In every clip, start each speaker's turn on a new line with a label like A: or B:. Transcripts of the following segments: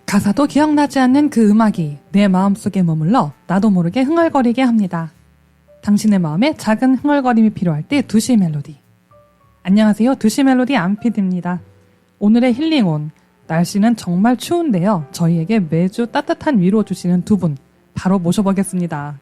A: 가사도 기억나지 않는 그 음악이 내 마음속에 머물러 나도 모르게 흥얼거리게 합니다. 당신의 마음에 작은 흥얼거림이 필요할 때 2시 멜로디. 안녕하세요. 2시 멜로디 안피디입니다. 오늘의 힐링온. 날씨는 정말 추운데요. 저희에게 매주 따뜻한 위로 주시는 두 분 바로 모셔보겠습니다.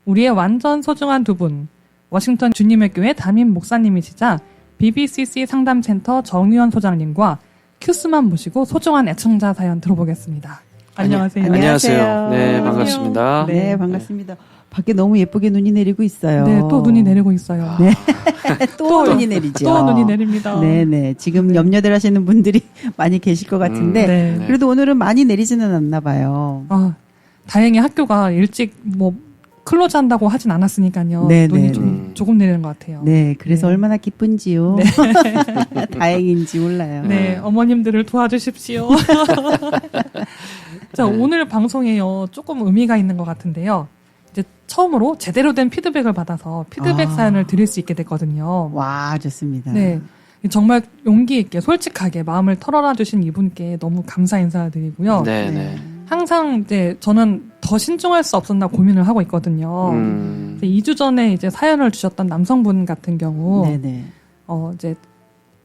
A: 우리의 완전 소중한 두 분. 워싱턴 주님의 교회 담임 목사님이시자 BBCC 상담센터 정유현 소장님과 큐스만 모시고 소중한 애청자 사연 들어보겠습니다. 안녕하세요.
B: 안녕하세요. 네, 반갑습니다.
C: 네, 반갑습니다. 밖에 너무 예쁘게 눈이 내리고 있어요.
A: 네, 또 눈이 내리고 있어요.
C: 네. 또 눈이 내리죠.
A: 또 눈이 내립니다.
C: 네네. 지금 염려들 하시는 분들이 많이 계실 것 같은데,
A: 네.
C: 그래도 오늘은 많이 내리지는 않나 봐요.
A: 아, 다행히 학교가 일찍 클로즈 한다고 하진 않았으니까요.
C: 네,
A: 눈이
C: 네,
A: 조금 내리는 것 같아요.
C: 네, 그래서
A: 네.
C: 얼마나 기쁜지요.
A: 네.
C: 다행인지 몰라요.
A: 네, 어머님들을 도와주십시오. 자, 오늘 방송에요. 조금 의미가 있는 것 같은데요. 이제 처음으로 제대로 된 피드백을 받아서 피드백 사연을 드릴 수 있게 됐거든요.
C: 와, 좋습니다.
A: 네. 정말 용기 있게 솔직하게 마음을 털어놔 주신 이분께 너무 감사 인사드리고요.
B: 네, 네.
A: 항상 이제 저는 더 신중할 수 없었나 고민을 하고 있거든요. 2주 전에 이제 사연을 주셨던 남성분 같은 경우,
C: 네네.
A: 이제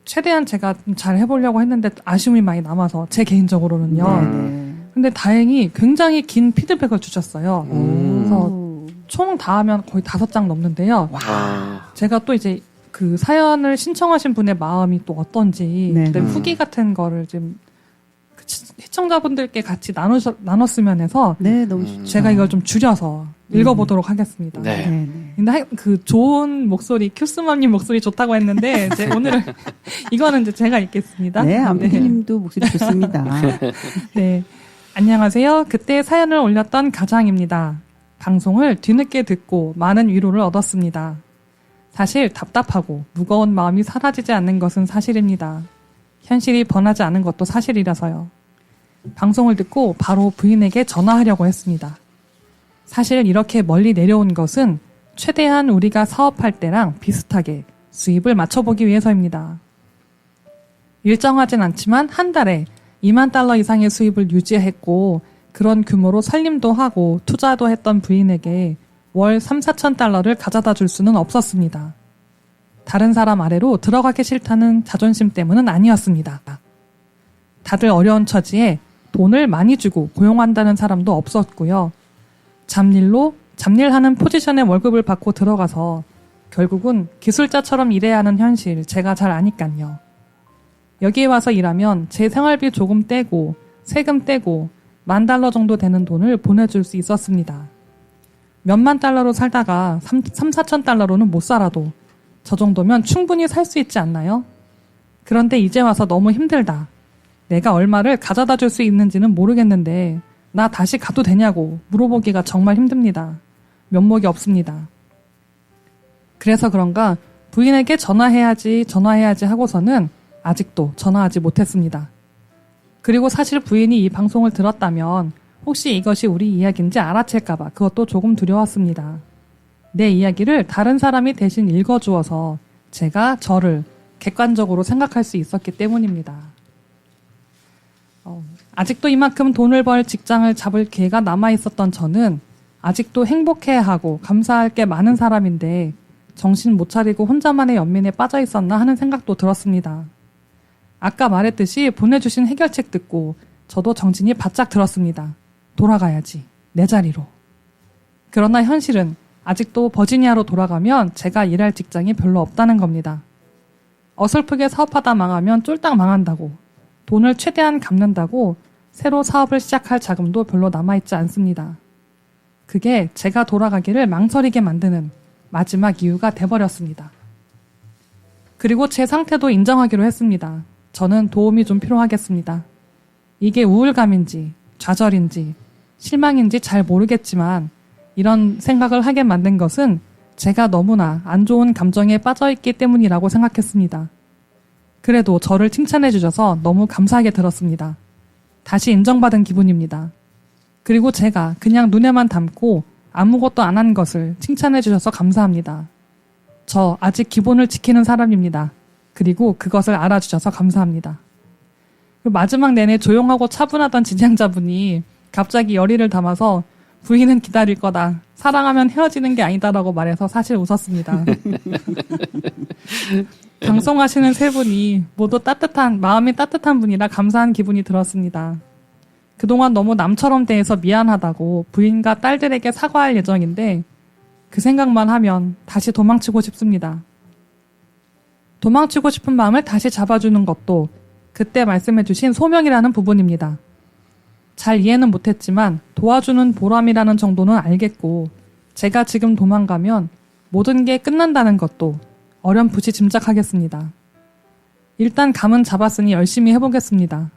A: 최대한 제가 잘 해보려고 했는데 아쉬움이 많이 남아서 제 개인적으로는요.
C: 네네.
A: 근데 다행히 굉장히 긴 피드백을 주셨어요. 그래서 총 다 하면 거의 5장 넘는데요. 제가 또 이제 그 사연을 신청하신 분의 마음이 또 어떤지 후기 같은 거를 좀 시청자분들께 같이 나눴으면 해서
C: 네, 너무 좋죠.
A: 제가 이걸 좀 줄여서 읽어보도록 하겠습니다.
B: 네.
C: 네네.
A: 근데 그 좋은 목소리, 큐스맘님 목소리 좋다고 했는데 이제 오늘은 이거는 이제 제가 읽겠습니다.
C: 네, 안피디님도 목소리 좋습니다.
A: 네. 안녕하세요. 그때 사연을 올렸던 가장입니다. 방송을 뒤늦게 듣고 많은 위로를 얻었습니다. 사실 답답하고 무거운 마음이 사라지지 않는 것은 사실입니다. 현실이 번하지 않은 것도 사실이라서요. 방송을 듣고 바로 부인에게 전화하려고 했습니다. 사실 이렇게 멀리 내려온 것은 최대한 우리가 사업할 때랑 비슷하게 수입을 맞춰보기 위해서입니다. 일정하진 않지만 한 달에 $20,000 이상의 수입을 유지했고 그런 규모로 살림도 하고 투자도 했던 부인에게 월 $3,000~4,000를 가져다 줄 수는 없었습니다. 다른 사람 아래로 들어가기 싫다는 자존심 때문은 아니었습니다. 다들 어려운 처지에 돈을 많이 주고 고용한다는 사람도 없었고요. 잡일하는 포지션의 월급을 받고 들어가서 결국은 기술자처럼 일해야 하는 현실 제가 잘 아니깐요. 여기에 와서 일하면 제 생활비 조금 떼고 세금 떼고 $10,000 정도 되는 돈을 보내줄 수 있었습니다. 몇만 달러로 살다가 $3,000~4,000로는 못 살아도 저 정도면 충분히 살 수 있지 않나요? 그런데 이제 와서 너무 힘들다. 내가 얼마를 가져다 줄 수 있는지는 모르겠는데 나 다시 가도 되냐고 물어보기가 정말 힘듭니다. 면목이 없습니다. 그래서 그런가 부인에게 전화해야지 하고서는 아직도 전화하지 못했습니다. 그리고 사실 부인이 이 방송을 들었다면 혹시 이것이 우리 이야기인지 알아챌까봐 그것도 조금 두려웠습니다. 내 이야기를 다른 사람이 대신 읽어주어서 제가 저를 객관적으로 생각할 수 있었기 때문입니다. 아직도 이만큼 돈을 벌 직장을 잡을 기회가 남아있었던 저는 아직도 행복해하고 감사할 게 많은 사람인데 정신 못 차리고 혼자만의 연민에 빠져 있었나 하는 생각도 들었습니다. 아까 말했듯이 보내주신 해결책 듣고 저도 정신이 바짝 들었습니다. 돌아가야지. 내 자리로. 그러나 현실은 아직도 버지니아로 돌아가면 제가 일할 직장이 별로 없다는 겁니다. 어설프게 사업하다 망하면 쫄딱 망한다고, 돈을 최대한 갚는다고 새로 사업을 시작할 자금도 별로 남아있지 않습니다. 그게 제가 돌아가기를 망설이게 만드는 마지막 이유가 돼버렸습니다. 그리고 제 상태도 인정하기로 했습니다. 저는 도움이 좀 필요하겠습니다. 이게 우울감인지 좌절인지 실망인지 잘 모르겠지만 이런 생각을 하게 만든 것은 제가 너무나 안 좋은 감정에 빠져있기 때문이라고 생각했습니다. 그래도 저를 칭찬해 주셔서 너무 감사하게 들었습니다. 다시 인정받은 기분입니다. 그리고 제가 그냥 눈에만 담고 아무것도 안 한 것을 칭찬해 주셔서 감사합니다. 저 아직 기본을 지키는 사람입니다. 그리고 그것을 알아주셔서 감사합니다. 그리고 마지막 내내 조용하고 차분하던 진행자분이 갑자기 열의를 담아서 부인은 기다릴 거다. 사랑하면 헤어지는 게 아니다라고 말해서 사실 웃었습니다. 방송하시는 세 분이 모두 마음이 따뜻한 분이라 감사한 기분이 들었습니다. 그동안 너무 남처럼 대해서 미안하다고 부인과 딸들에게 사과할 예정인데 그 생각만 하면 다시 도망치고 싶습니다. 도망치고 싶은 마음을 다시 잡아주는 것도 그때 말씀해주신 소명이라는 부분입니다. 잘 이해는 못했지만 도와주는 보람이라는 정도는 알겠고 제가 지금 도망가면 모든 게 끝난다는 것도 어렴풋이 짐작하겠습니다. 일단 감은 잡았으니 열심히 해보겠습니다.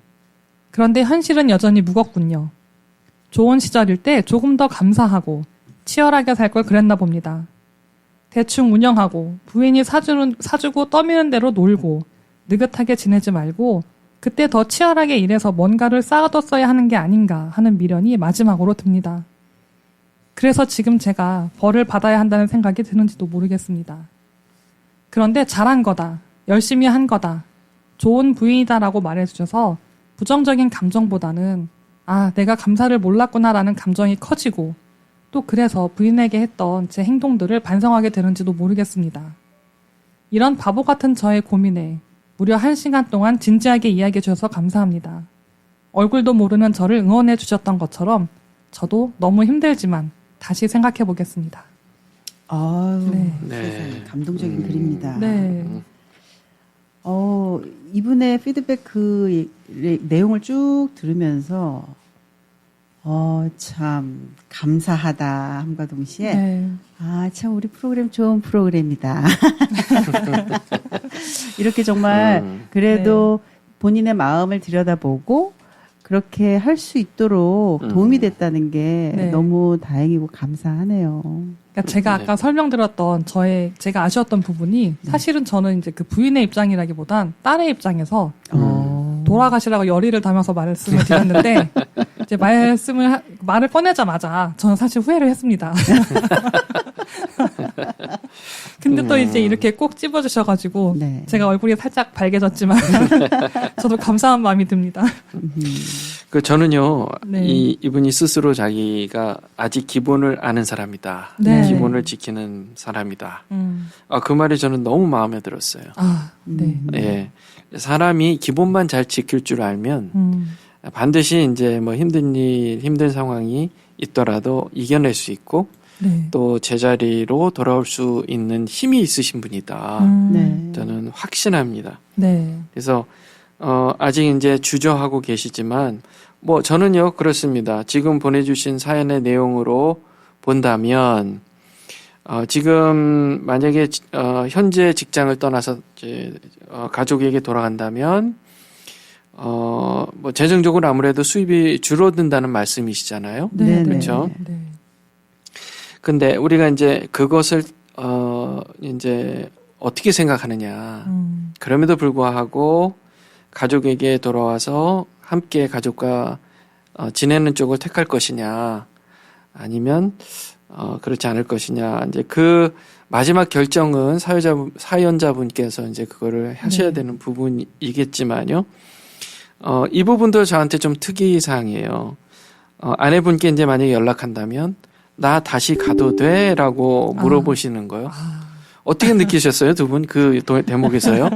A: 그런데 현실은 여전히 무겁군요. 좋은 시절일 때 조금 더 감사하고 치열하게 살 걸 그랬나 봅니다. 대충 운영하고 부인이 사주고 떠미는 대로 놀고 느긋하게 지내지 말고 그때 더 치열하게 일해서 뭔가를 쌓아뒀어야 하는 게 아닌가 하는 미련이 마지막으로 듭니다. 그래서 지금 제가 벌을 받아야 한다는 생각이 드는지도 모르겠습니다. 그런데 잘한 거다, 열심히 한 거다, 좋은 부인이다라고 말해주셔서 부정적인 감정보다는 아, 내가 감사를 몰랐구나라는 감정이 커지고 또 그래서 부인에게 했던 제 행동들을 반성하게 되는지도 모르겠습니다. 이런 바보 같은 저의 고민에 무려 1시간 동안 진지하게 이야기해 주셔서 감사합니다. 얼굴도 모르는 저를 응원해 주셨던 것처럼 저도 너무 힘들지만 다시 생각해 보겠습니다.
C: 아유,
A: 네.
C: 세상에 감동적인 글입니다.
A: 네.
C: 이분의 피드백 그 내용을 쭉 들으면서 참 감사하다 함과 동시에
A: 네.
C: 아, 참 우리 프로그램 좋은 프로그램이다. 이렇게 정말 그래도 본인의 마음을 들여다보고 그렇게 할 수 있도록 도움이 됐다는 게
A: 네.
C: 너무 다행이고 감사하네요.
A: 그러니까 제가 아까 설명드렸던 제가 아쉬웠던 부분이 사실은 저는 이제 그 부인의 입장이라기보단 딸의 입장에서 돌아가시라고 열의를 담아서 말씀을 드렸는데 이제 말을 꺼내자마자 저는 사실 후회를 했습니다. 근데 또 이제 이렇게 꼭 찝어주셔가지고
C: 네.
A: 제가 얼굴이 살짝 밝아졌지만 저도 감사한 마음이 듭니다.
B: 그 저는요,
A: 네.
B: 이분이 스스로 자기가 아직 기본을 아는 사람이다.
A: 네.
B: 기본을 지키는 사람이다. 그 말이 저는 너무 마음에 들었어요.
A: 아, 네.
B: 예. 사람이 기본만 잘 지킬 줄 알면 반드시 이제 뭐 힘든 상황이 있더라도 이겨낼 수 있고
A: 네.
B: 또 제자리로 돌아올 수 있는 힘이 있으신 분이다.
C: 네.
B: 저는 확신합니다.
A: 네.
B: 그래서 아직 이제 주저하고 계시지만 뭐 저는요 그렇습니다. 지금 보내주신 사연의 내용으로 본다면 지금 만약에 현재 직장을 떠나서 이제 가족에게 돌아간다면 뭐 재정적으로 아무래도 수입이 줄어든다는 말씀이시잖아요.
A: 네.
B: 그렇죠?
A: 네.
B: 근데 우리가 이제 그것을 이제 어떻게 생각하느냐. 그럼에도 불구하고 가족에게 돌아와서 함께 가족과 지내는 쪽을 택할 것이냐, 아니면 그렇지 않을 것이냐. 이제 그 마지막 결정은 사연자분께서 이제 그거를 하셔야 되는 부분이겠지만요. 이 부분도 저한테 좀 특이사항이에요. 아내분께 이제 만약에 연락한다면 나 다시 가도 돼? 라고 물어보시는 거예요. 어떻게 느끼셨어요? 두 분 그 대목에서요?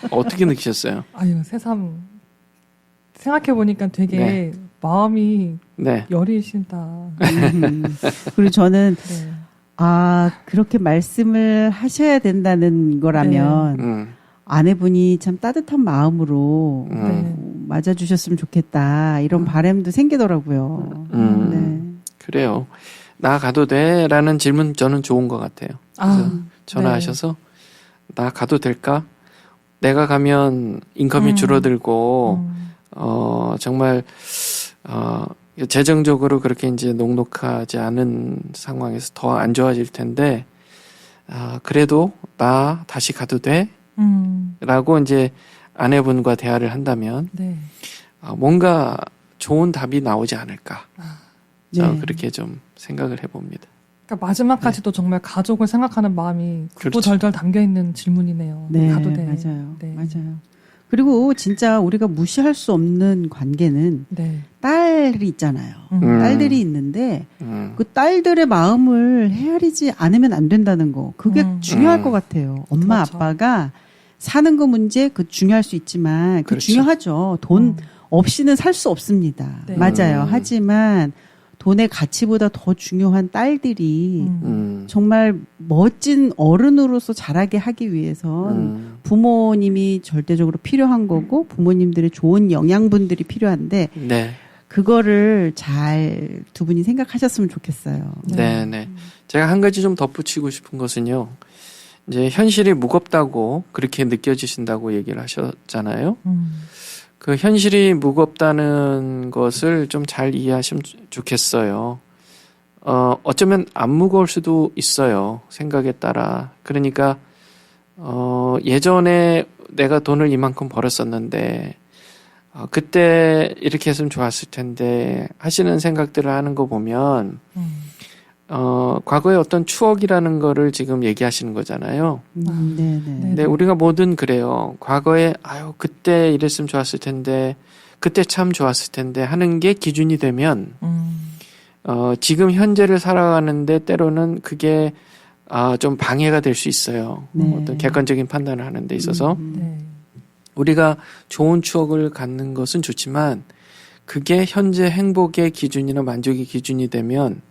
B: 어떻게 느끼셨어요?
A: 아유, 새삼 생각해보니까 되게 마음이 여리신다.
C: 그리고 저는
A: 네.
C: 그렇게 말씀을 하셔야 된다는 거라면 아내분이 참 따뜻한 마음으로 맞아주셨으면 좋겠다 이런 바람도 생기더라고요. 네.
B: 그래요. 나 가도 돼? 라는 질문 저는 좋은 것 같아요. 그래서 전화하셔서 나 가도 될까? 내가 가면 인컴이 줄어들고 정말 재정적으로 그렇게 이제 녹록하지 않은 상황에서 더 안 좋아질 텐데 그래도 나 다시 가도 돼? 라고 이제 아내분과 대화를 한다면 뭔가 좋은 답이 나오지 않을까. 저는 그렇게 좀 생각을 해봅니다.
A: 그러니까 마지막까지도 정말 가족을 생각하는 마음이 구구절절 담겨 있는 질문이네요.
C: 네,
A: 가도 돼.
C: 맞아요.
A: 네.
C: 맞아요. 그리고 진짜 우리가 무시할 수 없는 관계는
A: 네.
C: 딸이 있잖아요. 딸들이 있는데 그 딸들의 마음을 헤아리지 않으면 안 된다는 거. 그게 중요할 것 같아요. 엄마
A: 그렇죠.
C: 아빠가 사는 거 문제 그 중요할 수 있지만 그
B: 그렇죠.
C: 중요하죠. 돈 없이는 살 수 없습니다.
A: 네.
C: 맞아요. 하지만 돈의 가치보다 더 중요한 딸들이 정말 멋진 어른으로서 자라게 하기 위해선 부모님이 절대적으로 필요한 거고 부모님들의 좋은 영양분들이 필요한데
B: 네.
C: 그거를 잘 두 분이 생각하셨으면 좋겠어요.
B: 네, 네. 제가 한 가지 좀 덧붙이고 싶은 것은요. 이제 현실이 무겁다고 그렇게 느껴지신다고 얘기를 하셨잖아요. 그 현실이 무겁다는 것을 좀 잘 이해하시면 좋겠어요. 어쩌면 안 무거울 수도 있어요. 생각에 따라. 그러니까, 예전에 내가 돈을 이만큼 벌었었는데, 그때 이렇게 했으면 좋았을 텐데, 하시는 생각들을 하는 거 보면, 과거의 어떤 추억이라는 거를 지금 얘기하시는 거잖아요.
C: 네네.
B: 근데 우리가 뭐든 그래요. 과거에, 그때 이랬으면 좋았을 텐데, 그때 참 좋았을 텐데 하는 게 기준이 되면, 지금 현재를 살아가는데 때로는 그게, 좀 방해가 될 수 있어요.
C: 네.
B: 어떤 객관적인 판단을 하는 데 있어서.
A: 네.
B: 우리가 좋은 추억을 갖는 것은 좋지만, 그게 현재 행복의 기준이나 만족의 기준이 되면,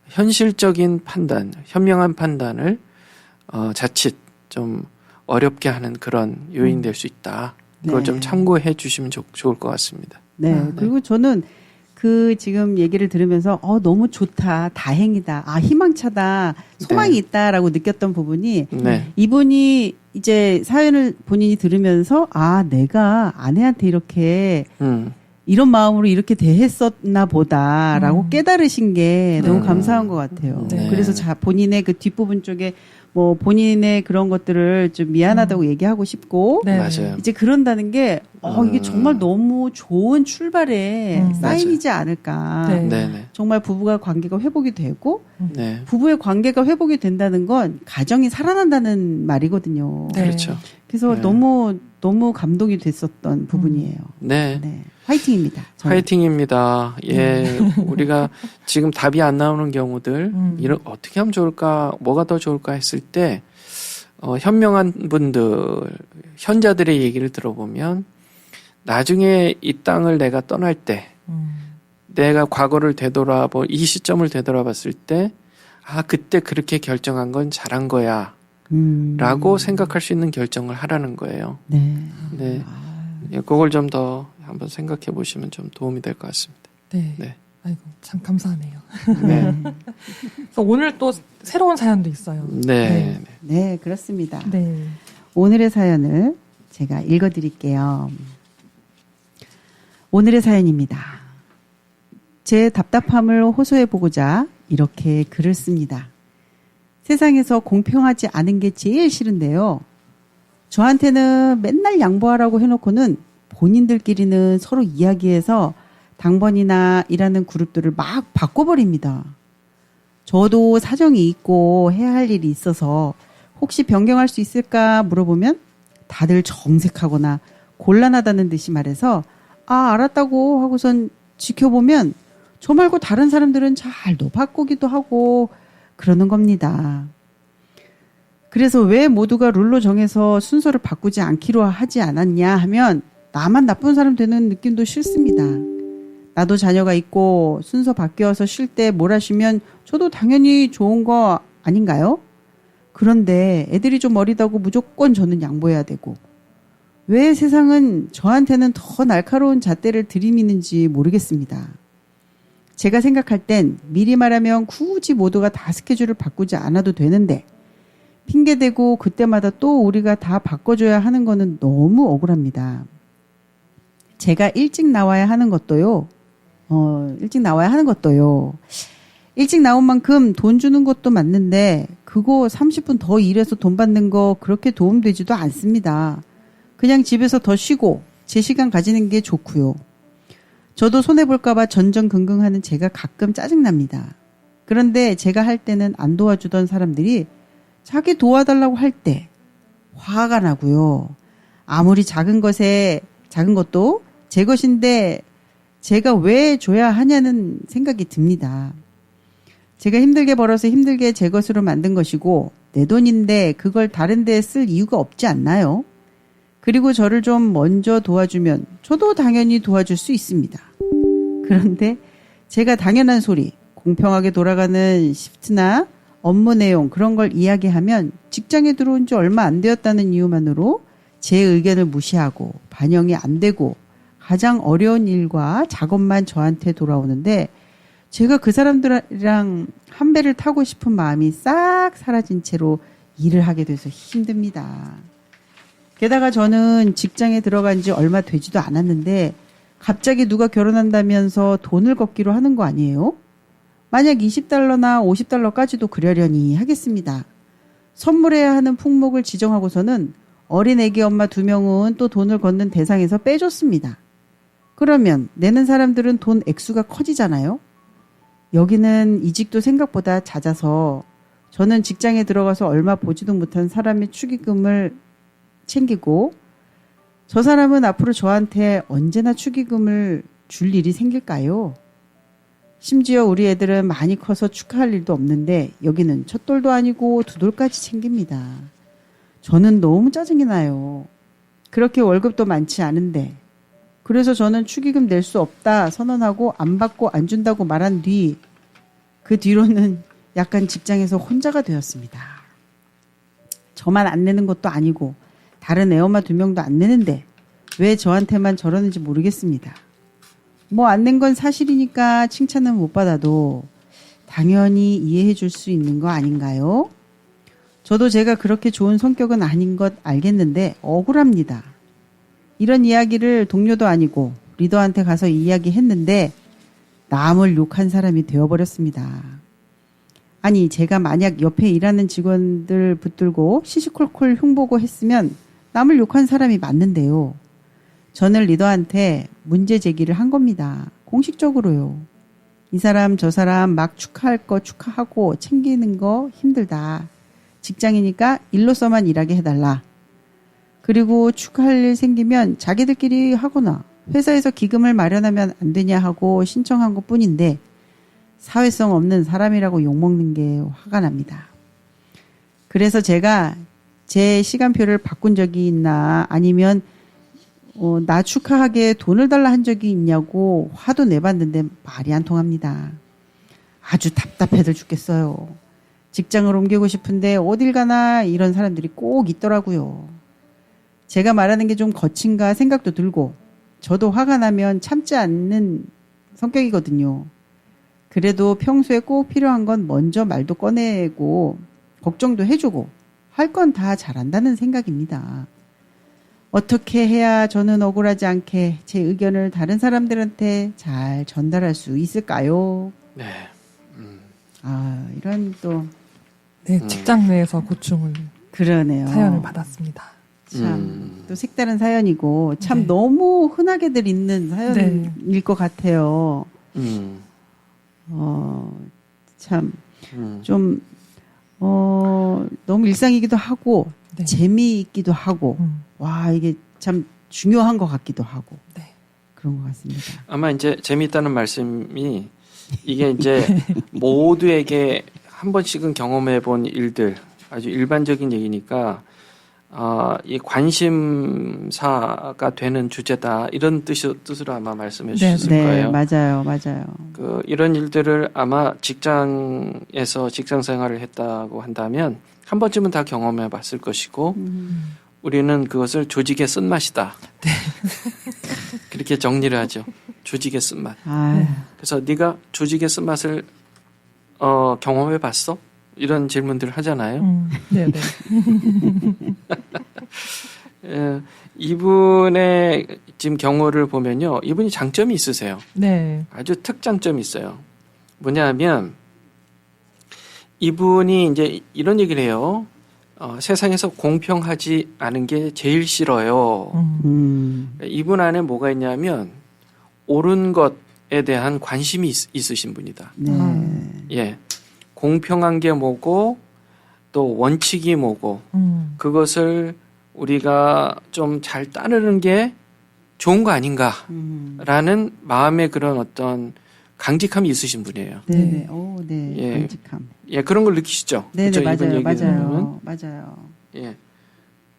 B: 현실적인 판단, 현명한 판단을 자칫 좀 어렵게 하는 그런 요인이 될 수 있다. 그걸
C: 네.
B: 좀 참고해 주시면 좋을 것 같습니다.
C: 네. 그리고 저는 그 지금 얘기를 들으면서 너무 좋다, 다행이다, 희망차다, 소망이
B: 네.
C: 있다라고 느꼈던 부분이
B: 네.
C: 이분이 이제 사연을 본인이 들으면서 내가 아내한테 이렇게 이런 마음으로 이렇게 대했었나 보다라고 깨달으신 게 너무 감사한 것 같아요.
B: 네.
C: 그래서 본인의 그 뒷부분 쪽에 뭐 본인의 그런 것들을 좀 미안하다고 얘기하고 싶고
A: 네.
B: 맞아요.
C: 이제 그런다는 게 이게 정말 너무 좋은 출발의 사인이지 않을까.
A: 네.
B: 네네.
C: 정말 부부가 관계가 회복이 되고
B: 네.
C: 부부의 관계가 회복이 된다는 건 가정이 살아난다는 말이거든요.
A: 네.
B: 그렇죠.
C: 그래서
B: 네.
C: 너무 감동이 됐었던 부분이에요.
B: 네.
C: 네. 화이팅입니다. 저는.
B: 화이팅입니다. 예. 우리가 지금 답이 안 나오는 경우들, 어떻게 하면 좋을까, 뭐가 더 좋을까 했을 때, 현명한 분들, 현자들의 얘기를 들어보면, 나중에 이 땅을 내가 떠날 때, 내가 과거를 이 시점을 되돌아봤을 때, 그때 그렇게 결정한 건 잘한 거야. 라고 생각할 수 있는 결정을 하라는 거예요.
C: 네.
B: 네. 예, 그걸 좀 더 한번 생각해 보시면 좀 도움이 될 것 같습니다.
A: 네.
B: 네.
A: 아이고, 참 감사하네요.
B: 네.
A: 그래서 오늘 또 새로운 사연도 있어요.
B: 네.
C: 네, 그렇습니다.
A: 네.
C: 오늘의 사연을 제가 읽어드릴게요. 오늘의 사연입니다. 제 답답함을 호소해보고자 이렇게 글을 씁니다. 세상에서 공평하지 않은 게 제일 싫은데요. 저한테는 맨날 양보하라고 해놓고는 본인들끼리는 서로 이야기해서 당번이나 일하는 그룹들을 막 바꿔버립니다. 저도 사정이 있고 해야 할 일이 있어서 혹시 변경할 수 있을까 물어보면 다들 정색하거나 곤란하다는 듯이 말해서 알았다고 하고선 지켜보면 저 말고 다른 사람들은 잘도 바꾸기도 하고 그러는 겁니다. 그래서 왜 모두가 룰로 정해서 순서를 바꾸지 않기로 하지 않았냐 하면 나만 나쁜 사람 되는 느낌도 싫습니다. 나도 자녀가 있고 순서 바뀌어서 쉴 때 몰아쉬면 저도 당연히 좋은 거 아닌가요? 그런데 애들이 좀 어리다고 무조건 저는 양보해야 되고 왜 세상은 저한테는 더 날카로운 잣대를 들이미는지 모르겠습니다. 제가 생각할 땐 미리 말하면 굳이 모두가 다 스케줄을 바꾸지 않아도 되는데 핑계대고 그때마다 또 우리가 다 바꿔줘야 하는 거는 너무 억울합니다. 제가 일찍 나와야 하는 것도요. 일찍 나온 만큼 돈 주는 것도 맞는데 그거 30분 더 일해서 돈 받는 거 그렇게 도움되지도 않습니다. 그냥 집에서 더 쉬고 제 시간 가지는 게 좋고요. 저도 손해볼까봐 전전긍긍하는 제가 가끔 짜증납니다. 그런데 제가 할 때는 안 도와주던 사람들이 자기 도와달라고 할 때 화가 나고요. 아무리 작은 것도 제 것인데 제가 왜 줘야 하냐는 생각이 듭니다. 제가 힘들게 벌어서 힘들게 제 것으로 만든 것이고 내 돈인데 그걸 다른 데에 쓸 이유가 없지 않나요? 그리고 저를 좀 먼저 도와주면 저도 당연히 도와줄 수 있습니다. 그런데 제가 당연한 소리, 공평하게 돌아가는 시프트나 업무 내용 그런 걸 이야기하면 직장에 들어온 지 얼마 안 되었다는 이유만으로 제 의견을 무시하고 반영이 안 되고 가장 어려운 일과 작업만 저한테 돌아오는데 제가 그 사람들이랑 한 배를 타고 싶은 마음이 싹 사라진 채로 일을 하게 돼서 힘듭니다. 게다가 저는 직장에 들어간 지 얼마 되지도 않았는데 갑자기 누가 결혼한다면서 돈을 걷기로 하는 거 아니에요? 만약 $20나 $50까지도 그러려니 하겠습니다. 선물해야 하는 품목을 지정하고서는 어린 애기 엄마 2명은 또 돈을 걷는 대상에서 빼줬습니다. 그러면 내는 사람들은 돈 액수가 커지잖아요. 여기는 이직도 생각보다 잦아서 저는 직장에 들어가서 얼마 보지도 못한 사람의 축의금을 챙기고 저 사람은 앞으로 저한테 언제나 축의금을 줄 일이 생길까요? 심지어 우리 애들은 많이 커서 축하할 일도 없는데 여기는 첫 돌도 아니고 2돌까지 챙깁니다. 저는 너무 짜증이 나요. 그렇게 월급도 많지 않은데 그래서 저는 축의금 낼 수 없다 선언하고 안 받고 안 준다고 말한 뒤 그 뒤로는 약간 직장에서 혼자가 되었습니다. 저만 안 내는 것도 아니고 다른 애엄마 2명도 안 내는데 왜 저한테만 저러는지 모르겠습니다. 뭐 안 낸 건 사실이니까 칭찬은 못 받아도 당연히 이해해 줄 수 있는 거 아닌가요? 저도 제가 그렇게 좋은 성격은 아닌 것 알겠는데 억울합니다. 이런 이야기를 동료도 아니고 리더한테 가서 이야기했는데 남을 욕한 사람이 되어버렸습니다. 아니 제가 만약 옆에 일하는 직원들 붙들고 시시콜콜 흉보고 했으면 남을 욕한 사람이 맞는데요. 저는 리더한테 문제 제기를 한 겁니다. 공식적으로요. 이 사람 저 사람 막 축하할 거 축하하고 챙기는 거 힘들다. 직장이니까 일로서만 일하게 해달라. 그리고 축하할 일 생기면 자기들끼리 하거나 회사에서 기금을 마련하면 안 되냐 하고 신청한 것 뿐인데 사회성 없는 사람이라고 욕먹는 게 화가 납니다. 그래서 제가 제 시간표를 바꾼 적이 있나 아니면 나 축하하게 돈을 달라 한 적이 있냐고 화도 내봤는데 말이 안 통합니다. 아주 답답해들 죽겠어요. 직장을 옮기고 싶은데 어딜 가나 이런 사람들이 꼭 있더라고요. 제가 말하는 게 좀 거친가 생각도 들고 저도 화가 나면 참지 않는 성격이거든요. 그래도 평소에 꼭 필요한 건 먼저 말도 꺼내고 걱정도 해주고 할 건 다 잘한다는 생각입니다. 어떻게 해야 저는 억울하지 않게 제 의견을 다른 사람들한테 잘 전달할 수 있을까요?
B: 네.
C: 이런 또
A: 네, 직장 내에서 고충을
C: 그러네요.
A: 사연을 받았습니다.
C: 참 또 색다른 사연이고 참
A: 네.
C: 너무 흔하게들 있는 사연일
A: 네.
C: 것 같아요. 참 좀 너무 일상이기도 하고
A: 네.
C: 재미있기도 하고 와 이게 참 중요한 것 같기도 하고
A: 네.
C: 그런 것 같습니다.
B: 아마 이제 재미있다는 말씀이 이게 이제 모두에게 한 번씩은 경험해 본 일들 아주 일반적인 얘기니까 이 관심사가 되는 주제다 이런 뜻으로 아마 말씀해 주셨을 거예요.
C: 맞아요.
B: 이런 일들을 아마 직장에서 직장 생활을 했다고 한다면 한 번쯤은 다 경험해 봤을 것이고 우리는 그것을 조직의 쓴맛이다.
A: 네.
B: 그렇게 정리를 하죠. 조직의 쓴맛. 그래서 네가 조직의 쓴맛을 경험해 봤어? 이런 질문들을 하잖아요.
A: 네네.
B: 이분의 지금 경우를 보면요. 이분이 장점이 있으세요.
A: 네.
B: 아주 특장점이 있어요. 뭐냐면 이분이 이제 이런 얘기를 해요. 세상에서 공평하지 않은 게 제일 싫어요. 이분 안에 뭐가 있냐면 옳은 것에 대한 관심이 있으신 분이다.
C: 네.
B: 예. 공평한 게 뭐고 또 원칙이 뭐고 그것을 우리가 좀 잘 따르는 게 좋은 거 아닌가라는 마음의 그런 어떤 강직함이 있으신 분이에요.
C: 네네. 오, 네.
B: 예.
C: 강직함.
B: 예, 그런 걸 느끼시죠?
C: 네네,
B: 그쵸? 이분
C: 맞아요.
B: 얘기 들어보면.
C: 맞아요.
B: 예.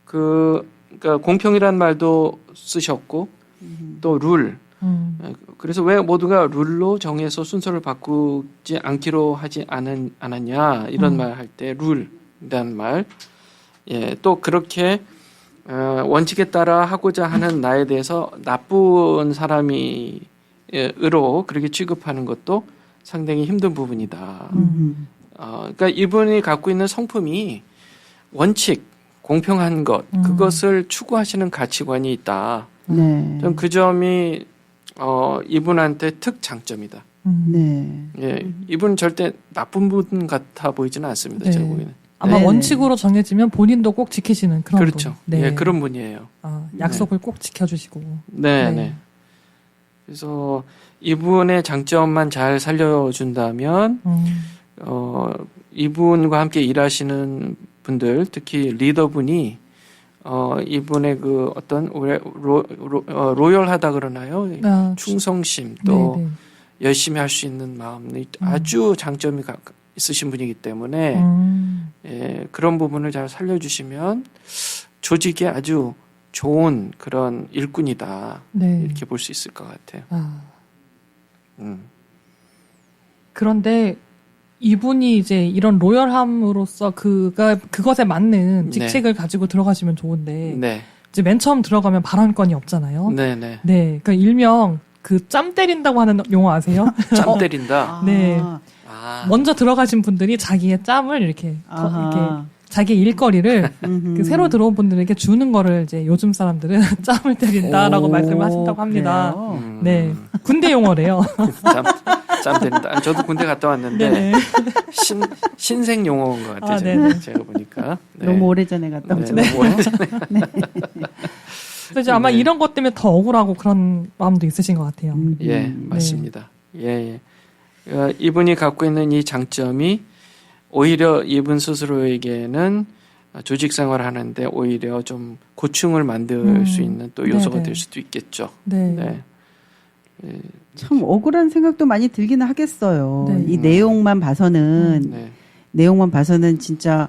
B: 그러니까 공평이란 말도 쓰셨고, 또 룰. 그래서 왜 모두가 룰로 정해서 순서를 바꾸지 않기로 하지 않았냐, 이런 말 할 때 룰이라는 말. 예, 또 그렇게 원칙에 따라 하고자 하는 나에 대해서 나쁜 사람이 으로 그렇게 취급하는 것도 상당히 힘든 부분이다. 그러니까 이분이 갖고 있는 성품이 원칙, 공평한 것, 그것을 추구하시는 가치관이 있다.
C: 네.
B: 좀 그 점이 이분한테 특장점이다.
C: 네.
B: 예, 이분 절대 나쁜 분 같아 보이지는 않습니다. 제가
A: 네.
B: 보기에는.
A: 아마
C: 네네.
A: 원칙으로 정해지면 본인도 꼭 지키시는 그런
B: 그렇죠.
A: 분. 네.
B: 예, 그런 분이에요.
A: 약속을 꼭 지켜주시고.
B: 네,
A: 네.
B: 네. 그래서 이분의 장점만 잘 살려준다면 이분과 함께 일하시는 분들, 특히 리더분이 이분의 그 어떤 로열하다 그러나요? 충성심 또
A: 네네.
B: 열심히 할 수 있는 마음이 아주 장점이 있으신 분이기 때문에 예, 그런 부분을 잘 살려주시면 조직에 아주 좋은 그런 일꾼이다.
A: 네.
B: 이렇게 볼 수 있을 것 같아요.
A: 그런데 이분이 이제 이런 로열함으로써 그것에 맞는 직책을 가지고 들어가시면 좋은데
B: 네.
A: 이제 맨 처음 들어가면 발언권이 없잖아요.
B: 네, 네.
A: 네, 그러니까 일명 그 짬 때린다고 하는 용어 아세요?
B: 짬 때린다.
A: 네.
B: 아.
A: 먼저 들어가신 분들이 자기의 짬을 이렇게 자기 일거리를 그 새로 들어온 분들에게 주는 거를 이제 요즘 사람들은 짬을 때린다라고 말씀을 하신다고 합니다.
C: 그래요?
A: 네, 군대 용어래요.
B: 짬 때린다. 저도 군대 갔다 왔는데
A: 네네.
B: 신생 용어인 것 같아요.
A: 아, 네네.
B: 제가 보니까. 네.
C: 너무 오래전에 갔다 오죠.
B: 네, 너무 오래전에.
A: 그래서 이제 아마
B: 네.
A: 이런 것 때문에 더 억울하고 그런 마음도 있으신 것 같아요.
B: 예, 맞습니다. 예, 예. 이분이 갖고 있는 이 장점이 오히려 이분 스스로에게는 조직 생활을 하는데 오히려 좀 고충을 만들 수 있는 또 요소가
A: 네네.
B: 될 수도 있겠죠.
A: 네.
B: 네. 예,
C: 참 억울한 생각도 많이 들기는 하겠어요.
A: 네.
C: 이 내용만 봐서는
B: 네.
C: 내용만 봐서는 진짜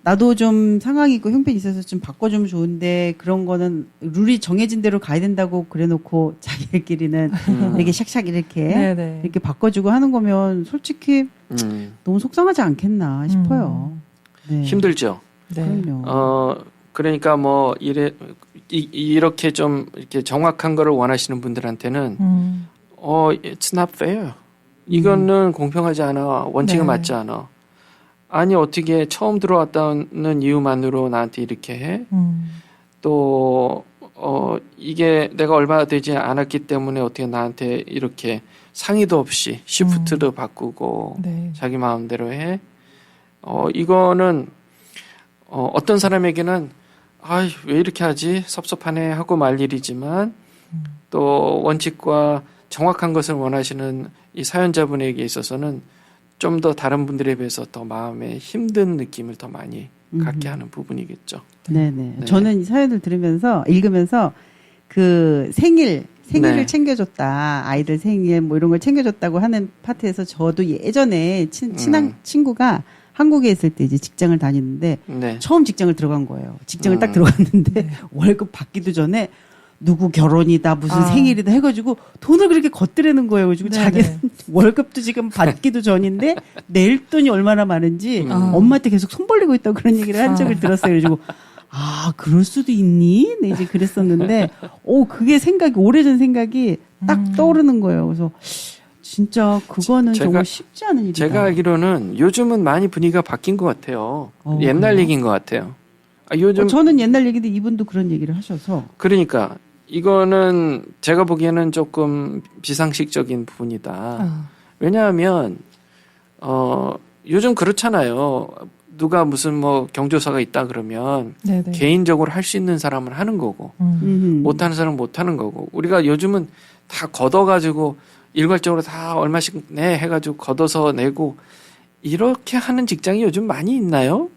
C: 나도 좀 상황이 있고 형편이 있어서 좀 바꿔주면 좋은데 그런 거는 룰이 정해진 대로 가야 된다고 그래놓고 자기들끼리는 이렇게 샥샥 이렇게
A: 네네.
C: 이렇게 바꿔주고 하는 거면 솔직히 너무 속상하지 않겠나 싶어요. 네.
B: 힘들죠.
A: 네.
C: 그럼요.
B: 그러니까 뭐 이렇게 좀 이렇게 정확한 거를 원하시는 분들한테는 it's not fair. 이거는 공평하지 않아. 원칙에
A: 네.
B: 맞지 않아. 아니 어떻게 처음 들어왔다는 이유만으로 나한테 이렇게 해? 또 이게 내가 얼마 되지 않았기 때문에 어떻게 나한테 이렇게 상의도 없이 시프트도 바꾸고
A: 네.
B: 자기 마음대로 해? 이거는 어떤 사람에게는 왜 이렇게 하지? 섭섭하네 하고 말 일이지만 또 원칙과 정확한 것을 원하시는 이 사연자분에게 있어서는 좀 더 다른 분들에 비해서 더 마음에 힘든 느낌을 더 많이 갖게 하는 부분이겠죠.
C: 네네.
B: 네.
C: 저는 이 사연을 읽으면서 그 생일을
B: 네.
C: 챙겨줬다. 아이들 생일 뭐 이런 걸 챙겨줬다고 하는 파트에서 저도 예전에 친한 친구가 한국에 있을 때 이제 직장을 다니는데
B: 네.
C: 처음 직장을 들어간 거예요. 직장을 딱 들어갔는데 월급 받기도 전에 누구 결혼이다 무슨 생일이다 해가지고 돈을 그렇게 걷더라는 거예요. 그래가지고
A: 네네.
C: 자기는 월급도 지금 받기도 전인데 낼 돈이 얼마나 많은지 엄마한테 계속 손 벌리고 있다고 그런 얘기를 한 적을 들었어요. 그래가지고 그럴 수도 있니? 네, 이제 그랬었는데 그게 오래전 생각이 딱 떠오르는 거예요. 그래서 진짜 그거는 정말 쉽지 않은 일이다.
B: 제가 알기로는 요즘은 많이 분위기가 바뀐 것 같아요. 옛날
C: 그래요?
B: 얘기인 것 같아요. 요즘
C: 저는 옛날 얘기인데 이분도 그런 얘기를 하셔서
B: 그러니까 이거는 제가 보기에는 조금 비상식적인 부분이다. 왜냐하면 요즘 그렇잖아요. 누가 무슨 뭐 경조사가 있다 그러면
A: 네네.
B: 개인적으로 할 수 있는 사람은 하는 거고 못하는 사람은 못하는 거고 우리가 요즘은 다 걷어가지고 일괄적으로 다 얼마씩 내 해가지고 걷어서 내고 이렇게 하는 직장이 요즘 많이 있나요?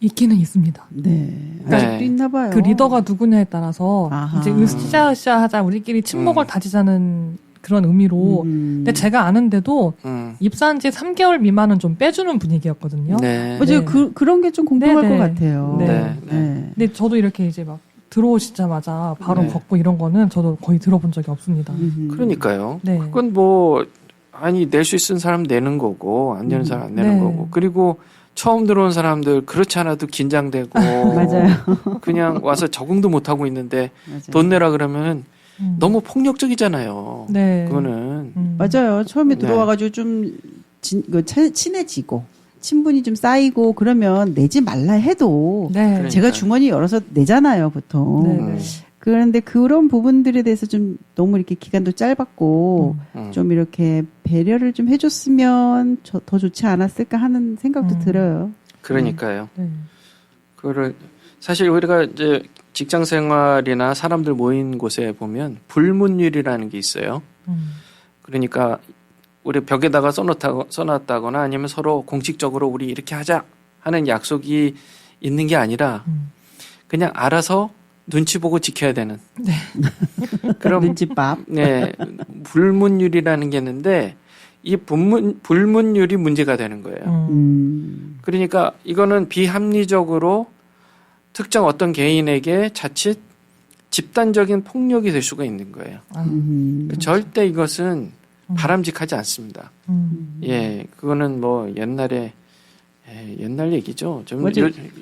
A: 있기는 있습니다.
C: 네.
B: 네.
C: 아직도 있나 봐요.
A: 그 리더가 누구냐에 따라서
C: 아하.
A: 이제 으쌰으쌰하자 우리끼리 친목을 다지자는 그런 의미로. 근데 제가 아는데도 입사한 지 3개월 미만은 좀 빼주는 분위기였거든요.
B: 네.
C: 맞아요.
A: 네.
C: 그런 게 좀 공평할
A: 네네.
C: 것 같아요.
A: 네.
B: 네.
A: 근데 저도 이렇게 이제 막 들어오시자마자 바로
B: 네.
A: 걷고 이런 거는 저도 거의 들어본 적이 없습니다.
B: 그러니까요.
A: 네.
B: 그건 뭐 아니 낼 수 있는 사람 내는 거고 안 내는 사람 안 내는
A: 네.
B: 거고 그리고 처음 들어온 사람들 그렇지 않아도 긴장되고
C: 맞아요.
B: 그냥 와서 적응도 못 하고 있는데
C: 맞아요.
B: 돈 내라 그러면은
A: 음.
B: 너무 폭력적이잖아요.
A: 네.
B: 그거는
C: 맞아요. 처음에
B: 네.
C: 들어와가지고 좀 친해지고 친분이 좀 쌓이고 그러면 내지 말라 해도
A: 네.
B: 그러니까요.
C: 제가 주머니 열어서 내잖아요, 보통.
A: 네.
C: 그런데 그런 부분들에 대해서 좀 너무 이렇게 기간도 짧았고 좀 이렇게 배려를 좀 해줬으면 더 좋지 않았을까 하는 생각도 들어요.
B: 그러니까요.
A: 네.
B: 그거를 사실 우리가 이제 직장 생활이나 사람들 모인 곳에 보면 불문율이라는 게 있어요. 그러니까 우리 벽에다가 써놨다거나 아니면 서로 공식적으로 우리 이렇게 하자 하는 약속이 있는 게 아니라 그냥 알아서 눈치 보고 지켜야 되는.
A: 네.
B: 그럼
C: 눈칫밥.
B: 네, 불문율이라는 게 있는데 이 불문율이 문제가 되는 거예요. 그러니까 이거는 비합리적으로 특정 어떤 개인에게 자칫 집단적인 폭력이 될 수가 있는 거예요. 절대 이것은 바람직하지 않습니다. 예, 그거는 뭐 옛날 얘기죠. 좀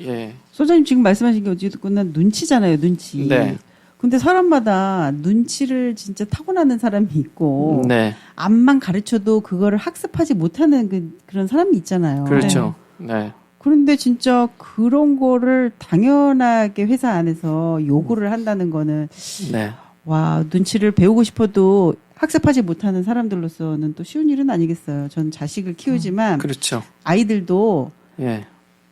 B: 예.
C: 소장님 지금 말씀하신 게 어찌됐거나 눈치잖아요, 눈치.
B: 네.
C: 근데 사람마다 눈치를 진짜 타고나는 사람이 있고
B: 네.
C: 앞만 가르쳐도 그거를 학습하지 못하는 그런 사람이 있잖아요.
B: 그렇죠. 네.
C: 그런데 진짜 그런 거를 당연하게 회사 안에서 요구를 한다는 거는
B: 네.
C: 와, 눈치를 배우고 싶어도 학습하지 못하는 사람들로서는 또 쉬운 일은 아니겠어요. 전 자식을 키우지만
B: 그렇죠.
C: 아이들도
B: 예.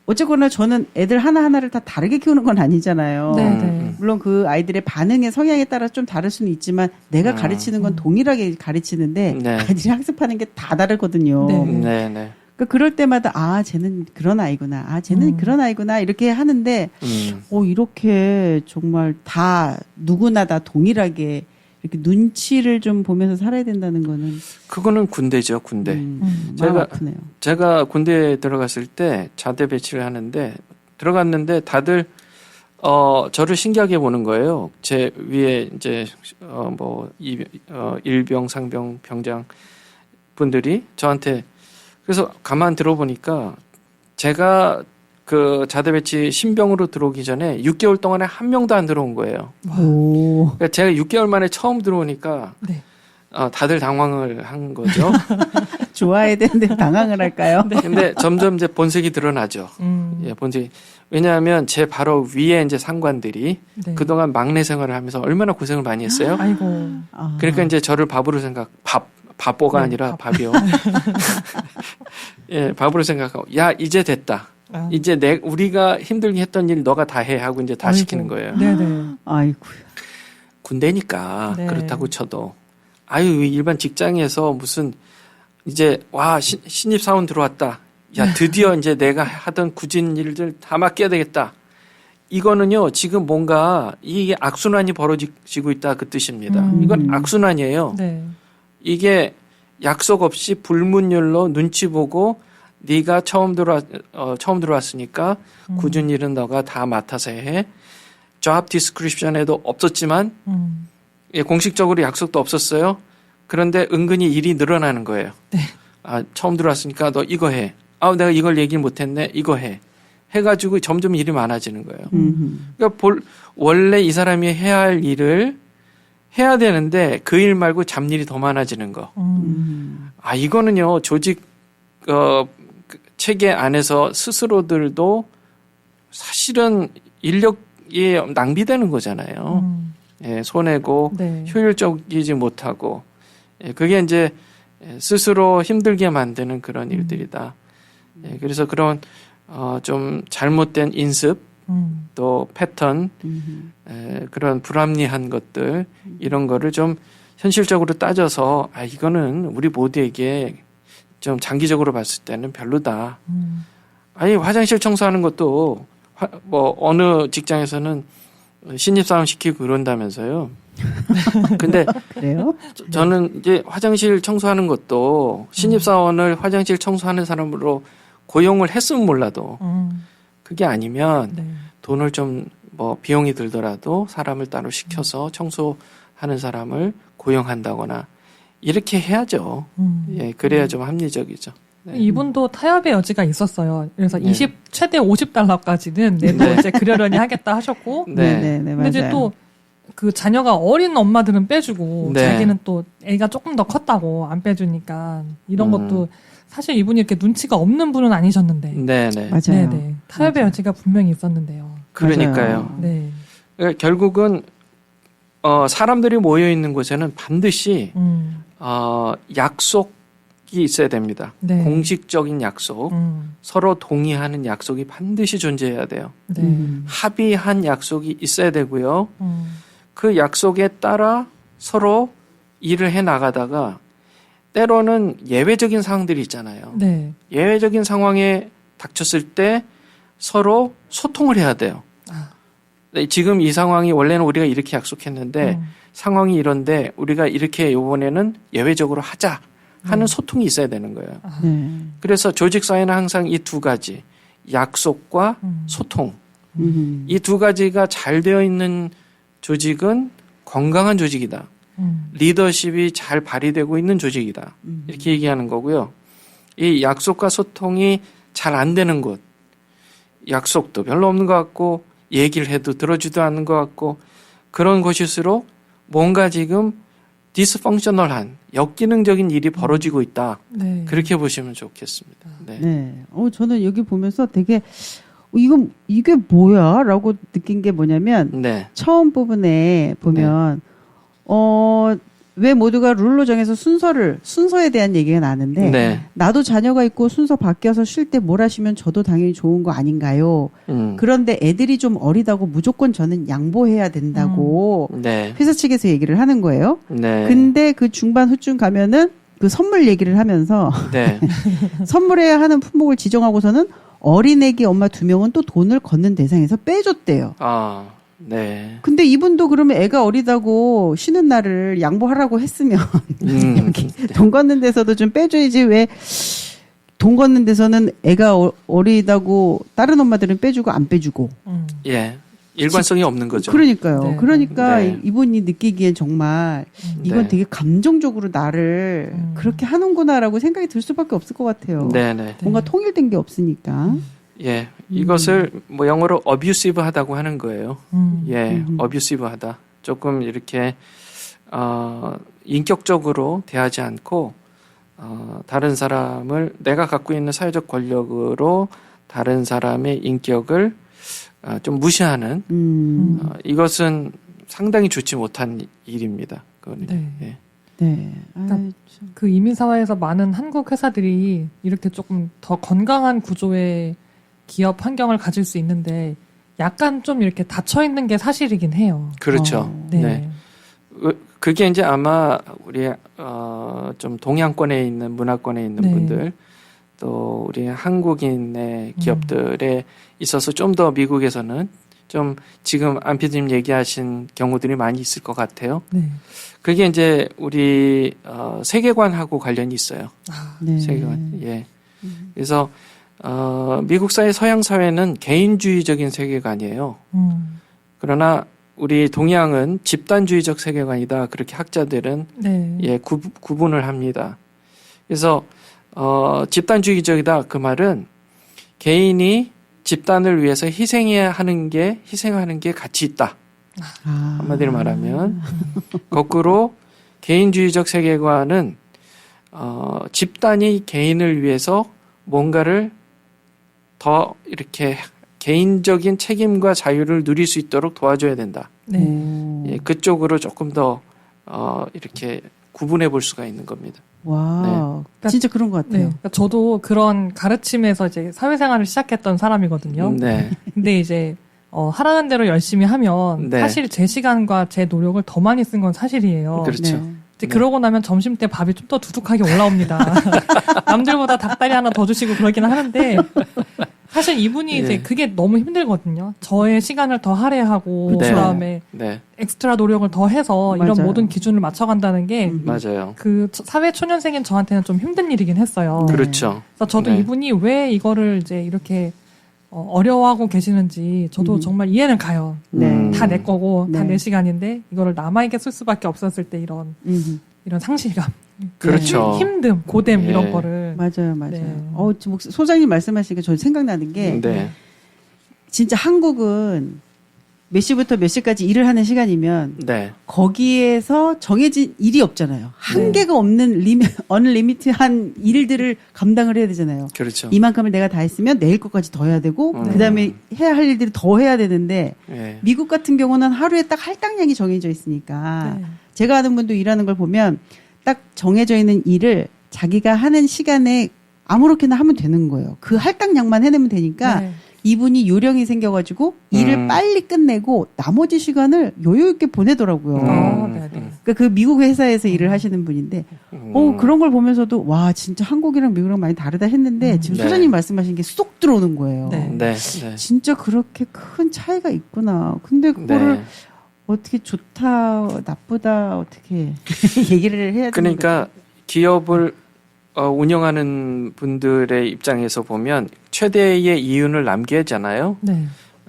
C: 어쨌거나 저는 애들 하나하나를 다 다르게 키우는 건 아니잖아요.
A: 네, 네.
C: 물론 그 아이들의 반응의 성향에 따라 좀 다를 수는 있지만 내가 가르치는 건 동일하게 가르치는데
B: 네.
C: 아이들이 학습하는 게 다 다르거든요.
A: 네.
B: 네, 네.
C: 그러니까 그럴 때마다 아, 쟤는 그런 아이구나. 아, 쟤는 그런 아이구나. 이렇게 하는데 이렇게 정말 다 누구나 다 동일하게 이렇게 눈치를 좀 보면서 살아야 된다는 거는
B: 그거는 군대죠, 군대.
C: 마음 아프네요.
B: 제가 군대에 들어갔을 때 자대 배치를 하는데 들어갔는데 다들 저를 신기하게 보는 거예요. 제 위에 이제 일병, 상병, 병장 분들이 저한테 그래서 가만 들어보니까 제가 그 자대 배치 신병으로 들어오기 전에 6개월 동안에 한 명도 안 들어온 거예요.
C: 오.
B: 그러니까 제가 6개월 만에 처음 들어오니까
A: 네.
B: 다들 당황을 한 거죠.
C: 좋아해야 되는데 당황을 할까요?
B: 근데 점점 이제 본색이 드러나죠. 예, 본색이. 왜냐하면 제 바로 위에 이제 상관들이
A: 네.
B: 그동안 막내 생활을 하면서 얼마나 고생을 많이 했어요.
A: 아이고.
B: 그러니까 이제 저를 밥으로 바보가
A: 네,
B: 아니라 밥이요. 예, 밥으로 생각하고, 야, 이제 됐다. 이제 우리가 힘들게 했던 일 너가 다 해 하고 이제 다
A: 아이고.
B: 시키는 거예요.
A: 네네.
C: 아이고.
B: 군대니까
A: 네.
B: 그렇다고 쳐도 아유 일반 직장에서 무슨 이제 와 신입 사원 들어왔다. 야 드디어 이제 내가 하던 굳은 일들 다 맡겨야 되겠다. 이거는요 지금 뭔가 이게 악순환이 벌어지고 있다 그 뜻입니다. 이건 악순환이에요.
A: 네.
B: 이게 약속 없이 불문율로 눈치 보고 네가 처음 들어왔으니까 굳은 일은 너가 다 맡아서 해. job description에도 없었지만 예, 공식적으로 약속도 없었어요. 그런데 은근히 일이 늘어나는 거예요.
A: 네.
B: 아, 처음 들어왔으니까 너 이거 해. 아, 내가 이걸 얘기 못했네. 이거 해. 해가지고 점점 일이 많아지는 거예요. 그러니까 원래 이 사람이 해야 할 일을 해야 되는데 그 일 말고 잡일이 더 많아지는 거. 아, 이거는요 조직 체계 안에서 스스로들도 사실은 인력이 낭비되는 거잖아요. 예, 손해고
A: 네.
B: 효율적이지 못하고 예, 그게 이제 스스로 힘들게 만드는 그런 일들이다. 예, 그래서 그런 좀 잘못된 인습 또 패턴 그런 불합리한 것들 이런 거를 좀 현실적으로 따져서 이거는 우리 모두에게 좀 장기적으로 봤을 때는 별로다. 아니 화장실 청소하는 것도 뭐 어느 직장에서는 신입사원 시키고 그런다면서요. 근데
C: 그래요?
B: 저는 이제 화장실 청소하는 것도 신입사원을 화장실 청소하는 사람으로 고용을 했으면 몰라도 그게 아니면
A: 네.
B: 돈을 좀 뭐 비용이 들더라도 사람을 따로 시켜서 청소하는 사람을 고용한다거나 이렇게 해야죠. 예, 그래야 좀 합리적이죠. 네.
A: 이분도 타협의 여지가 있었어요. 그래서
B: 네.
A: 최대 $50까지는 내도
B: 네.
A: 이제 그러려니 하겠다 하셨고.
B: 네.
A: 근데 이제 또 그 자녀가 어린 엄마들은 빼주고
B: 네.
A: 자기는 또 애가 조금 더 컸다고 안 빼주니까 이런 것도 사실 이분이 이렇게 눈치가 없는 분은 아니셨는데.
B: 네, 네.
C: 맞아요.
A: 네네. 타협의
C: 맞아요.
A: 여지가 분명히 있었는데요.
B: 그러니까요.
C: 맞아요.
A: 네.
B: 그러니까 결국은 사람들이 모여 있는 곳에는 반드시 약속이 있어야 됩니다.
A: 네.
B: 공식적인 약속, 서로 동의하는 약속이 반드시 존재해야 돼요.
A: 네.
B: 합의한 약속이 있어야 되고요. 그 약속에 따라 서로 일을 해 나가다가 때로는 예외적인 상황들이 있잖아요.
A: 네.
B: 예외적인 상황에 닥쳤을 때 서로 소통을 해야 돼요.
A: 아.
B: 네, 지금 이 상황이 원래는 우리가 이렇게 약속했는데 상황이 이런데 우리가 이렇게 이번에는 예외적으로 하자 하는 소통이 있어야 되는 거예요.
A: 아.
C: 네.
B: 그래서 조직 사회는 항상 이 두 가지 약속과 소통 이 두 가지가 잘 되어 있는 조직은 건강한 조직이다. 리더십이 잘 발휘되고 있는 조직이다. 이렇게 얘기하는 거고요. 이 약속과 소통이 잘 안 되는 곳, 약속도 별로 없는 것 같고 얘기를 해도 들어주지도 않는 것 같고 그런 곳일수록 뭔가 지금 디스펑셔널한 역기능적인 일이 벌어지고 있다.
A: 네.
B: 그렇게 보시면 좋겠습니다. 네.
C: 네. 저는 여기 보면서 되게 이게 뭐야? 라고 느낀 게 뭐냐면
B: 네.
C: 처음 부분에 보면 왜 모두가 룰로 정해서 순서에 대한 얘기가 나는데
B: 네.
C: 나도 자녀가 있고 순서 바뀌어서 쉴 때 뭘 하시면 저도 당연히 좋은 거 아닌가요? 그런데 애들이 좀 어리다고 무조건 저는 양보해야 된다고
B: 네.
C: 회사 측에서 얘기를 하는 거예요.
B: 네.
C: 근데 그 중반 후쯤 가면은 그 선물 얘기를 하면서
B: 네.
C: 선물해야 하는 품목을 지정하고서는 어린애기 엄마 2명은 또 돈을 걷는 대상에서 빼줬대요.
B: 아, 네.
C: 근데 이분도 그러면 애가 어리다고 쉬는 날을 양보하라고 했으면 여기 돈 걷는 데서도 좀 빼줘야지 왜 돈 걷는 데서는 애가 어리다고 다른 엄마들은 빼주고 안 빼주고.
B: 예. 일관성이 없는 거죠.
C: 그러니까요.
A: 네.
C: 그러니까
B: 네.
C: 이분이 느끼기엔 정말 이건
B: 네.
C: 되게 감정적으로 나를 그렇게 하는구나라고 생각이 들 수밖에 없을 것 같아요.
B: 네네.
C: 뭔가 통일된 게 없으니까.
B: 예. 이것을 뭐 영어로 abusive하다고 하는 거예요. 예. abusive하다. 조금 이렇게 인격적으로 대하지 않고 다른 사람을 내가 갖고 있는 사회적 권력으로 다른 사람의 인격을 좀 무시하는 이것은 상당히 좋지 못한 일입니다. 그거는.
A: 네.
B: 예.
C: 네.
A: 그러니까 그 이민사회에서 많은 한국 회사들이 이렇게 조금 더 건강한 구조의 기업 환경을 가질 수 있는데 약간 좀 이렇게 닫혀 있는 게 사실이긴 해요.
B: 그렇죠.
A: 네.
B: 네. 그게 이제 아마 우리 좀 동양권에 있는 문화권에 있는
A: 네.
B: 분들 또 우리 한국인의 기업들에 있어서 좀 더 미국에서는 좀 지금 안 PD님 얘기하신 경우들이 많이 있을 것 같아요.
A: 네.
B: 그게 이제 우리 세계관하고 관련이 있어요.
C: 네.
B: 세계관. 예. 그래서 미국 사회, 서양 사회는 개인주의적인 세계관이에요. 그러나 우리 동양은 집단주의적 세계관이다. 그렇게 학자들은
A: 네.
B: 예, 구분을 합니다. 그래서 집단주의적이다. 그 말은 개인이 집단을 위해서 희생하는 게 가치 있다. 한마디로 말하면 거꾸로 개인주의적 세계관은 집단이 개인을 위해서 뭔가를 더 이렇게 개인적인 책임과 자유를 누릴 수 있도록 도와줘야 된다.
A: 네.
B: 예, 그쪽으로 조금 더 이렇게 구분해 볼 수가 있는 겁니다.
C: 와, 진짜 그런 것
A: 네.
C: 같아요.
A: 그러니까 저도 그런 가르침에서 이제 사회생활을 시작했던 사람이거든요.
B: 네.
A: 근데 이제 하라는 대로 열심히 하면
B: 네.
A: 사실 제 시간과 제 노력을 더 많이 쓴 건 사실이에요.
B: 그렇죠.
C: 네.
A: 이제 그러고 나면 점심 때 밥이 좀 더 두둑하게 올라옵니다. 남들보다 닭다리 하나 더 주시고 그러긴 하는데 사실 이분이
B: 예.
A: 이제 그게 너무 힘들거든요. 저의 시간을 더 할애하고
B: 네.
A: 그다음에
B: 네,
A: 엑스트라 노력을 더 해서 이런
C: 맞아요.
A: 모든 기준을 맞춰간다는 게
B: 맞아요.
A: 그 사회 초년생인 저한테는 좀 힘든 일이긴 했어요.
C: 네.
B: 그렇죠.
A: 그래서 저도
B: 네.
A: 이분이 왜 이거를 이제 이렇게 어려워하고 계시는지 저도 정말 이해는 가요.
C: 네.
A: 다 내 거고 다
C: 네.
A: 내 시간인데 이거를 남에게 쓸 수밖에 없었을 때
C: 음.
A: 이런 상실감,
B: 그렇죠.
A: 힘듦, 고됨
B: 예.
A: 이런 거를
C: 맞아요, 맞아요.
A: 네.
C: 지금 소장님 말씀하시니까 저 생각나는 게
B: 네,
C: 진짜 한국은 몇 시부터 몇 시까지 일을 하는 시간이면
B: 네,
C: 거기에서 정해진 일이 없잖아요. 한계가 없는 언리미티한 일들을 감당을 해야 되잖아요.
B: 그렇죠.
C: 이만큼을 내가 다 했으면 내일 것까지 더 해야 되고 그다음에 해야 할 일들이 더 해야 되는데
B: 예.
C: 미국 같은 경우는 하루에 딱 할당량이 정해져 있으니까
A: 네.
C: 제가 아는 분도 일하는 걸 보면 딱 정해져 있는 일을 자기가 하는 시간에 아무렇게나 하면 되는 거예요. 그 할당량만 해내면 되니까
A: 네.
C: 이분이 요령이 생겨가지고 일을 빨리 끝내고 나머지 시간을 여유 있게 보내더라고요.
A: 네, 네.
C: 그러니까 그 미국 회사에서 일을 하시는 분인데, 그런 걸 보면서도 와 진짜 한국이랑 미국이랑 많이 다르다 했는데 지금
B: 네.
C: 소장님 말씀하신 게 쏙 들어오는 거예요.
A: 네.
B: 네, 네.
C: 진짜 그렇게 큰 차이가 있구나. 근데 그거를
B: 네.
C: 어떻게 좋다, 나쁘다 어떻게 얘기를 해야 되는
B: 그러니까 기업을 운영하는 분들의 입장에서 보면 최대의 이윤을 남겨야잖아요.
A: 네.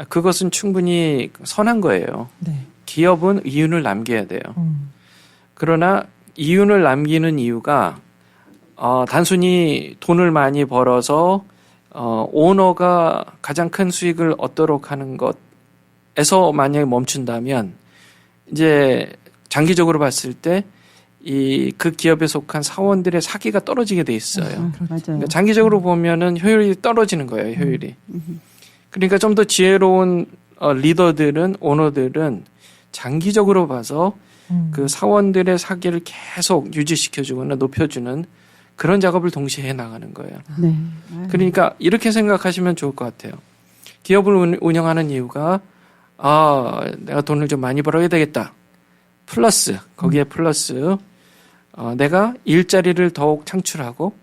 B: 그것은 충분히 선한 거예요.
A: 네.
B: 기업은 이윤을 남겨야 돼요.
A: 음.
B: 그러나 이윤을 남기는 이유가 단순히 돈을 많이 벌어서 오너가 가장 큰 수익을 얻도록 하는 것에서 만약에 멈춘다면 이제 장기적으로 봤을 때 그 기업에 속한 사원들의 사기가 떨어지게 돼 있어요.
C: 맞아요.
B: 그러니까 장기적으로 보면은 효율이 떨어지는 거예요. 효율이. 그러니까 좀 더 지혜로운 리더들은 오너들은 장기적으로 봐서 그 사원들의 사기를 계속 유지시켜주거나 높여주는 그런 작업을 동시에 해 나가는 거예요.
C: 네.
B: 그러니까 이렇게 생각하시면 좋을 것 같아요. 기업을 운영하는 이유가 내가 돈을 좀 많이 벌어야 되겠다. 플러스 거기에 플러스 내가 일자리를 더욱 창출하고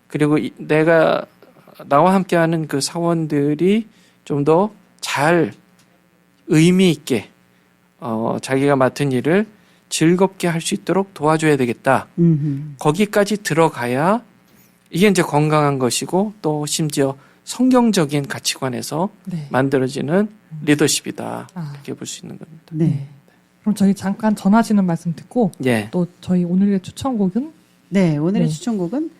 B: 그리고 내가 나와 함께하는 그 사원들이 좀 더 잘 의미 있게 자기가 맡은 일을 즐겁게 할 수 있도록 도와줘야 되겠다. 거기까지 들어가야 이게 이제 건강한 것이고 또 심지어 성경적인 가치관에서
A: 네.
B: 만들어지는 리더십이다.
A: 아.
B: 이렇게 볼 수 있는 겁니다.
C: 네.
A: 그럼 저희 잠깐 전하시는 말씀 듣고
B: 예.
A: 또 저희 오늘의 추천곡은
C: 네, 오늘의
A: 네.
C: 추천곡은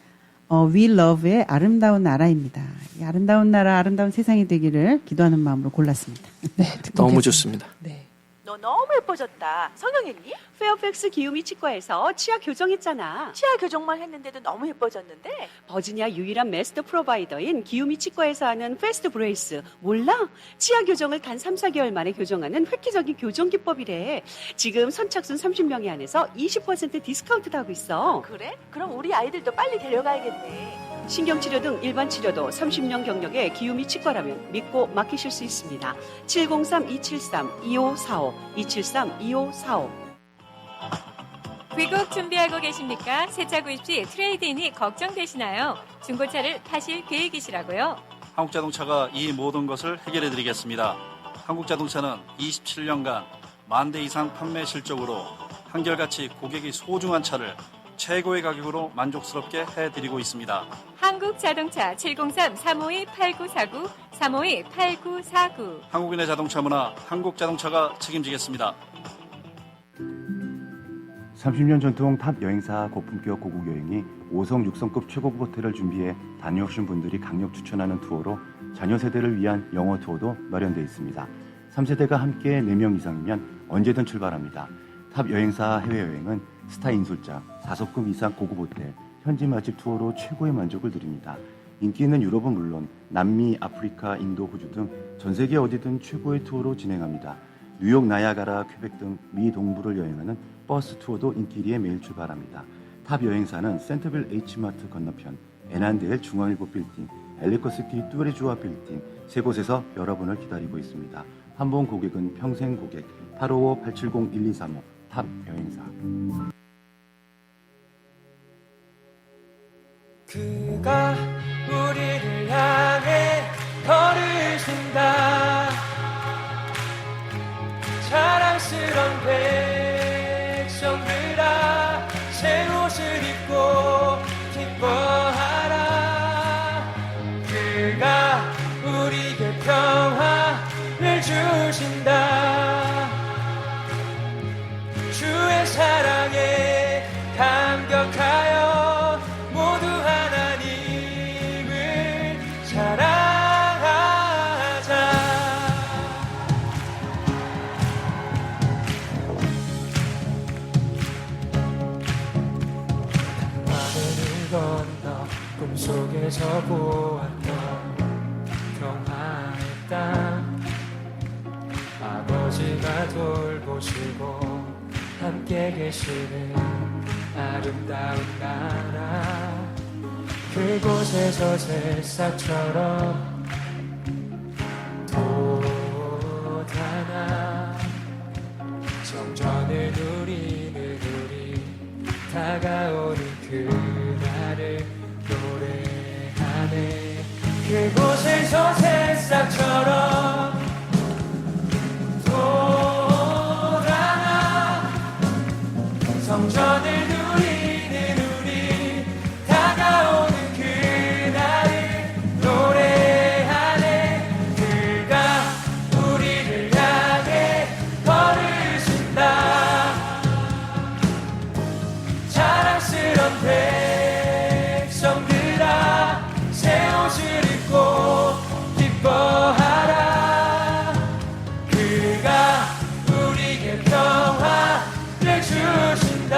C: We Love의 아름다운 나라입니다. 이 아름다운 나라, 아름다운 세상이 되기를 기도하는 마음으로 골랐습니다.
A: 네, 듣고
B: 너무
A: 계십니다.
B: 좋습니다.
A: 네.
D: 너 너무 예뻐졌다. 성형했니? 페어팩스 기우미 치과에서 치아 교정했잖아. 치아 교정만 했는데도 너무 예뻐졌는데? 버지니아 유일한 마스터 프로바이더인 기우미 치과에서 하는 패스트 브레이스 몰라? 치아 교정을 단 3, 4개월 만에 교정하는 획기적인 교정 기법이래. 지금 선착순 30명에 한해서 20% 디스카운트도 하고 있어.
E: 그래? 그럼 우리 아이들도 빨리 데려가야겠네.
D: 신경치료 등 일반 치료도 30년 경력의 기우미 치과라면 믿고 맡기실 수 있습니다. 703-273-2545, 273-2545.
F: 귀국 준비하고 계십니까? 새차 구입 시 트레이드인이 걱정되시나요? 중고차를 파실 계획이시라고요?
G: 한국자동차가 이 모든 것을 해결해 드리겠습니다. 한국자동차는 27년간 10,000대 이상 판매 실적으로 한결같이 고객이 소중한 차를 최고의 가격으로 만족스럽게 해드리고 있습니다.
F: 한국자동차 703-352-8949, 352-8949.
G: 한국인의 자동차 문화, 한국자동차가 책임지겠습니다.
H: 30년 전통 탑 여행사 고품격 고국 여행이 5성 6성급 최고급 호텔을 준비해 다녀오신 분들이 강력 추천하는 투어로 자녀 세대를 위한 영어 투어도 마련되어 있습니다. 3세대가 함께 4명 이상이면 언제든 출발합니다. 탑 여행사 해외여행은 스타 인솔자, 4석급 이상 고급 호텔, 현지 맛집 투어로 최고의 만족을 드립니다. 인기 있는 유럽은 물론 남미, 아프리카, 인도, 호주 등 전 세계 어디든 최고의 투어로 진행합니다. 뉴욕, 나야가라, 퀘벡 등 미 동부를 여행하는 버스 투어도 인기 1위에 매일 출발합니다. 탑 여행사는 센터빌 H마트 건너편, 에난데일 중앙일보 빌딩, 엘리코시티 뚜레주아 빌딩 세 곳에서 여러분을 기다리고 있습니다. 한 번 고객은 평생 고객 855-870-1235 탑 여행사.
I: 그가 우리를 향해 걸어 건너 꿈속에서 보았던 평화의 땅 아버지가 돌보시고 함께 계시는 아름다운 나라 그곳에서 새싹처럼 돋아나 성전을 누리는 우리 다가오는 그날을 노래하네 그곳에서 새싹처럼 돋아나 성전을 누리는 우리 다가오는 그날을 노래하네 그가 우리를 향해 걸으신다 자랑스런 백성들아 새 옷을 입고 기뻐하라 그가 우리에게 평화를 주신다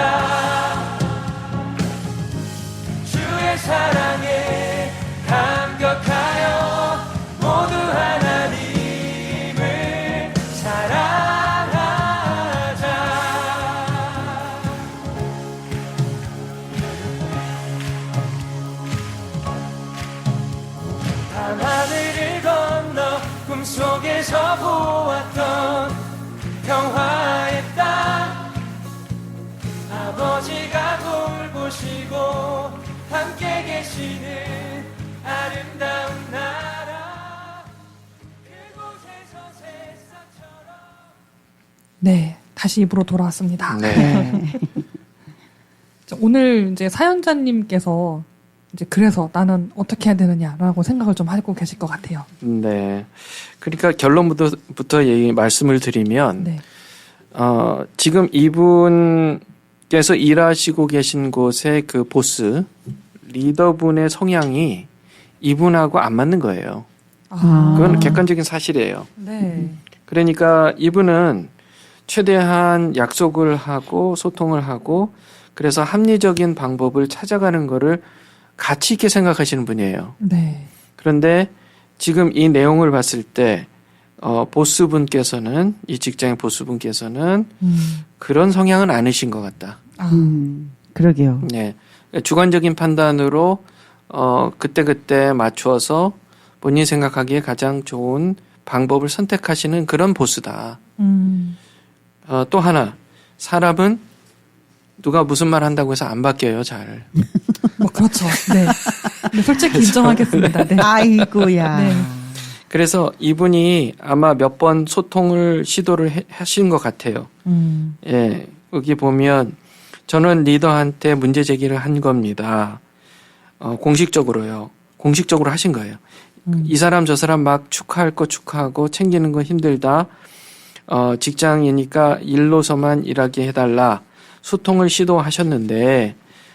I: 주의 사랑에 감격하여 모두 하나님을 사랑하자 밤하늘을 건너 꿈속에서 보았던 평화의 땅 아버지가 돌보시고 함께 계시는 아름다운 나라 그곳에서 새싹처럼
A: 네, 다시 입으로 돌아왔습니다.
B: 네.
A: 오늘 이제 사연자님께서 이제 그래서 나는 어떻게 해야 되느냐라고 생각을 좀 하고 계실 것 같아요.
B: 네. 그러니까 결론부터 말씀을 드리면,
A: 네.
B: 지금 이분께서 일하시고 계신 곳의 그 보스, 리더분의 성향이 이분하고 안 맞는 거예요. 그건 객관적인 사실이에요.
A: 네.
B: 그러니까 이분은 최대한 약속을 하고 소통을 하고 그래서 합리적인 방법을 찾아가는 거를 가치 있게 생각하시는 분이에요.
A: 네.
B: 그런데 지금 이 내용을 봤을 때 보스분께서는 이 직장의 보스분께서는 그런 성향은 아니신 것 같다.
C: 그러게요.
B: 네, 주관적인 판단으로 그때 맞추어서 본인이 생각하기에 가장 좋은 방법을 선택하시는 그런 보스다. 또 하나 사람은 누가 무슨 말 한다고 해서 안 바뀌어요, 잘.
A: 뭐 그렇죠. 네. 네, 솔직히 인정하겠습니다. 네.
C: 아이고야.
A: 네.
B: 그래서 이분이 아마 몇 번 소통을 시도를 하신 것 같아요. 예, 여기 보면 저는 리더한테 문제 제기를 한 겁니다. 공식적으로요. 공식적으로 하신 거예요. 이 사람 저 사람 막 축하할 거 축하하고 챙기는 거 힘들다. 직장이니까 일로서만 일하게 해달라. 소통을 시도하셨는데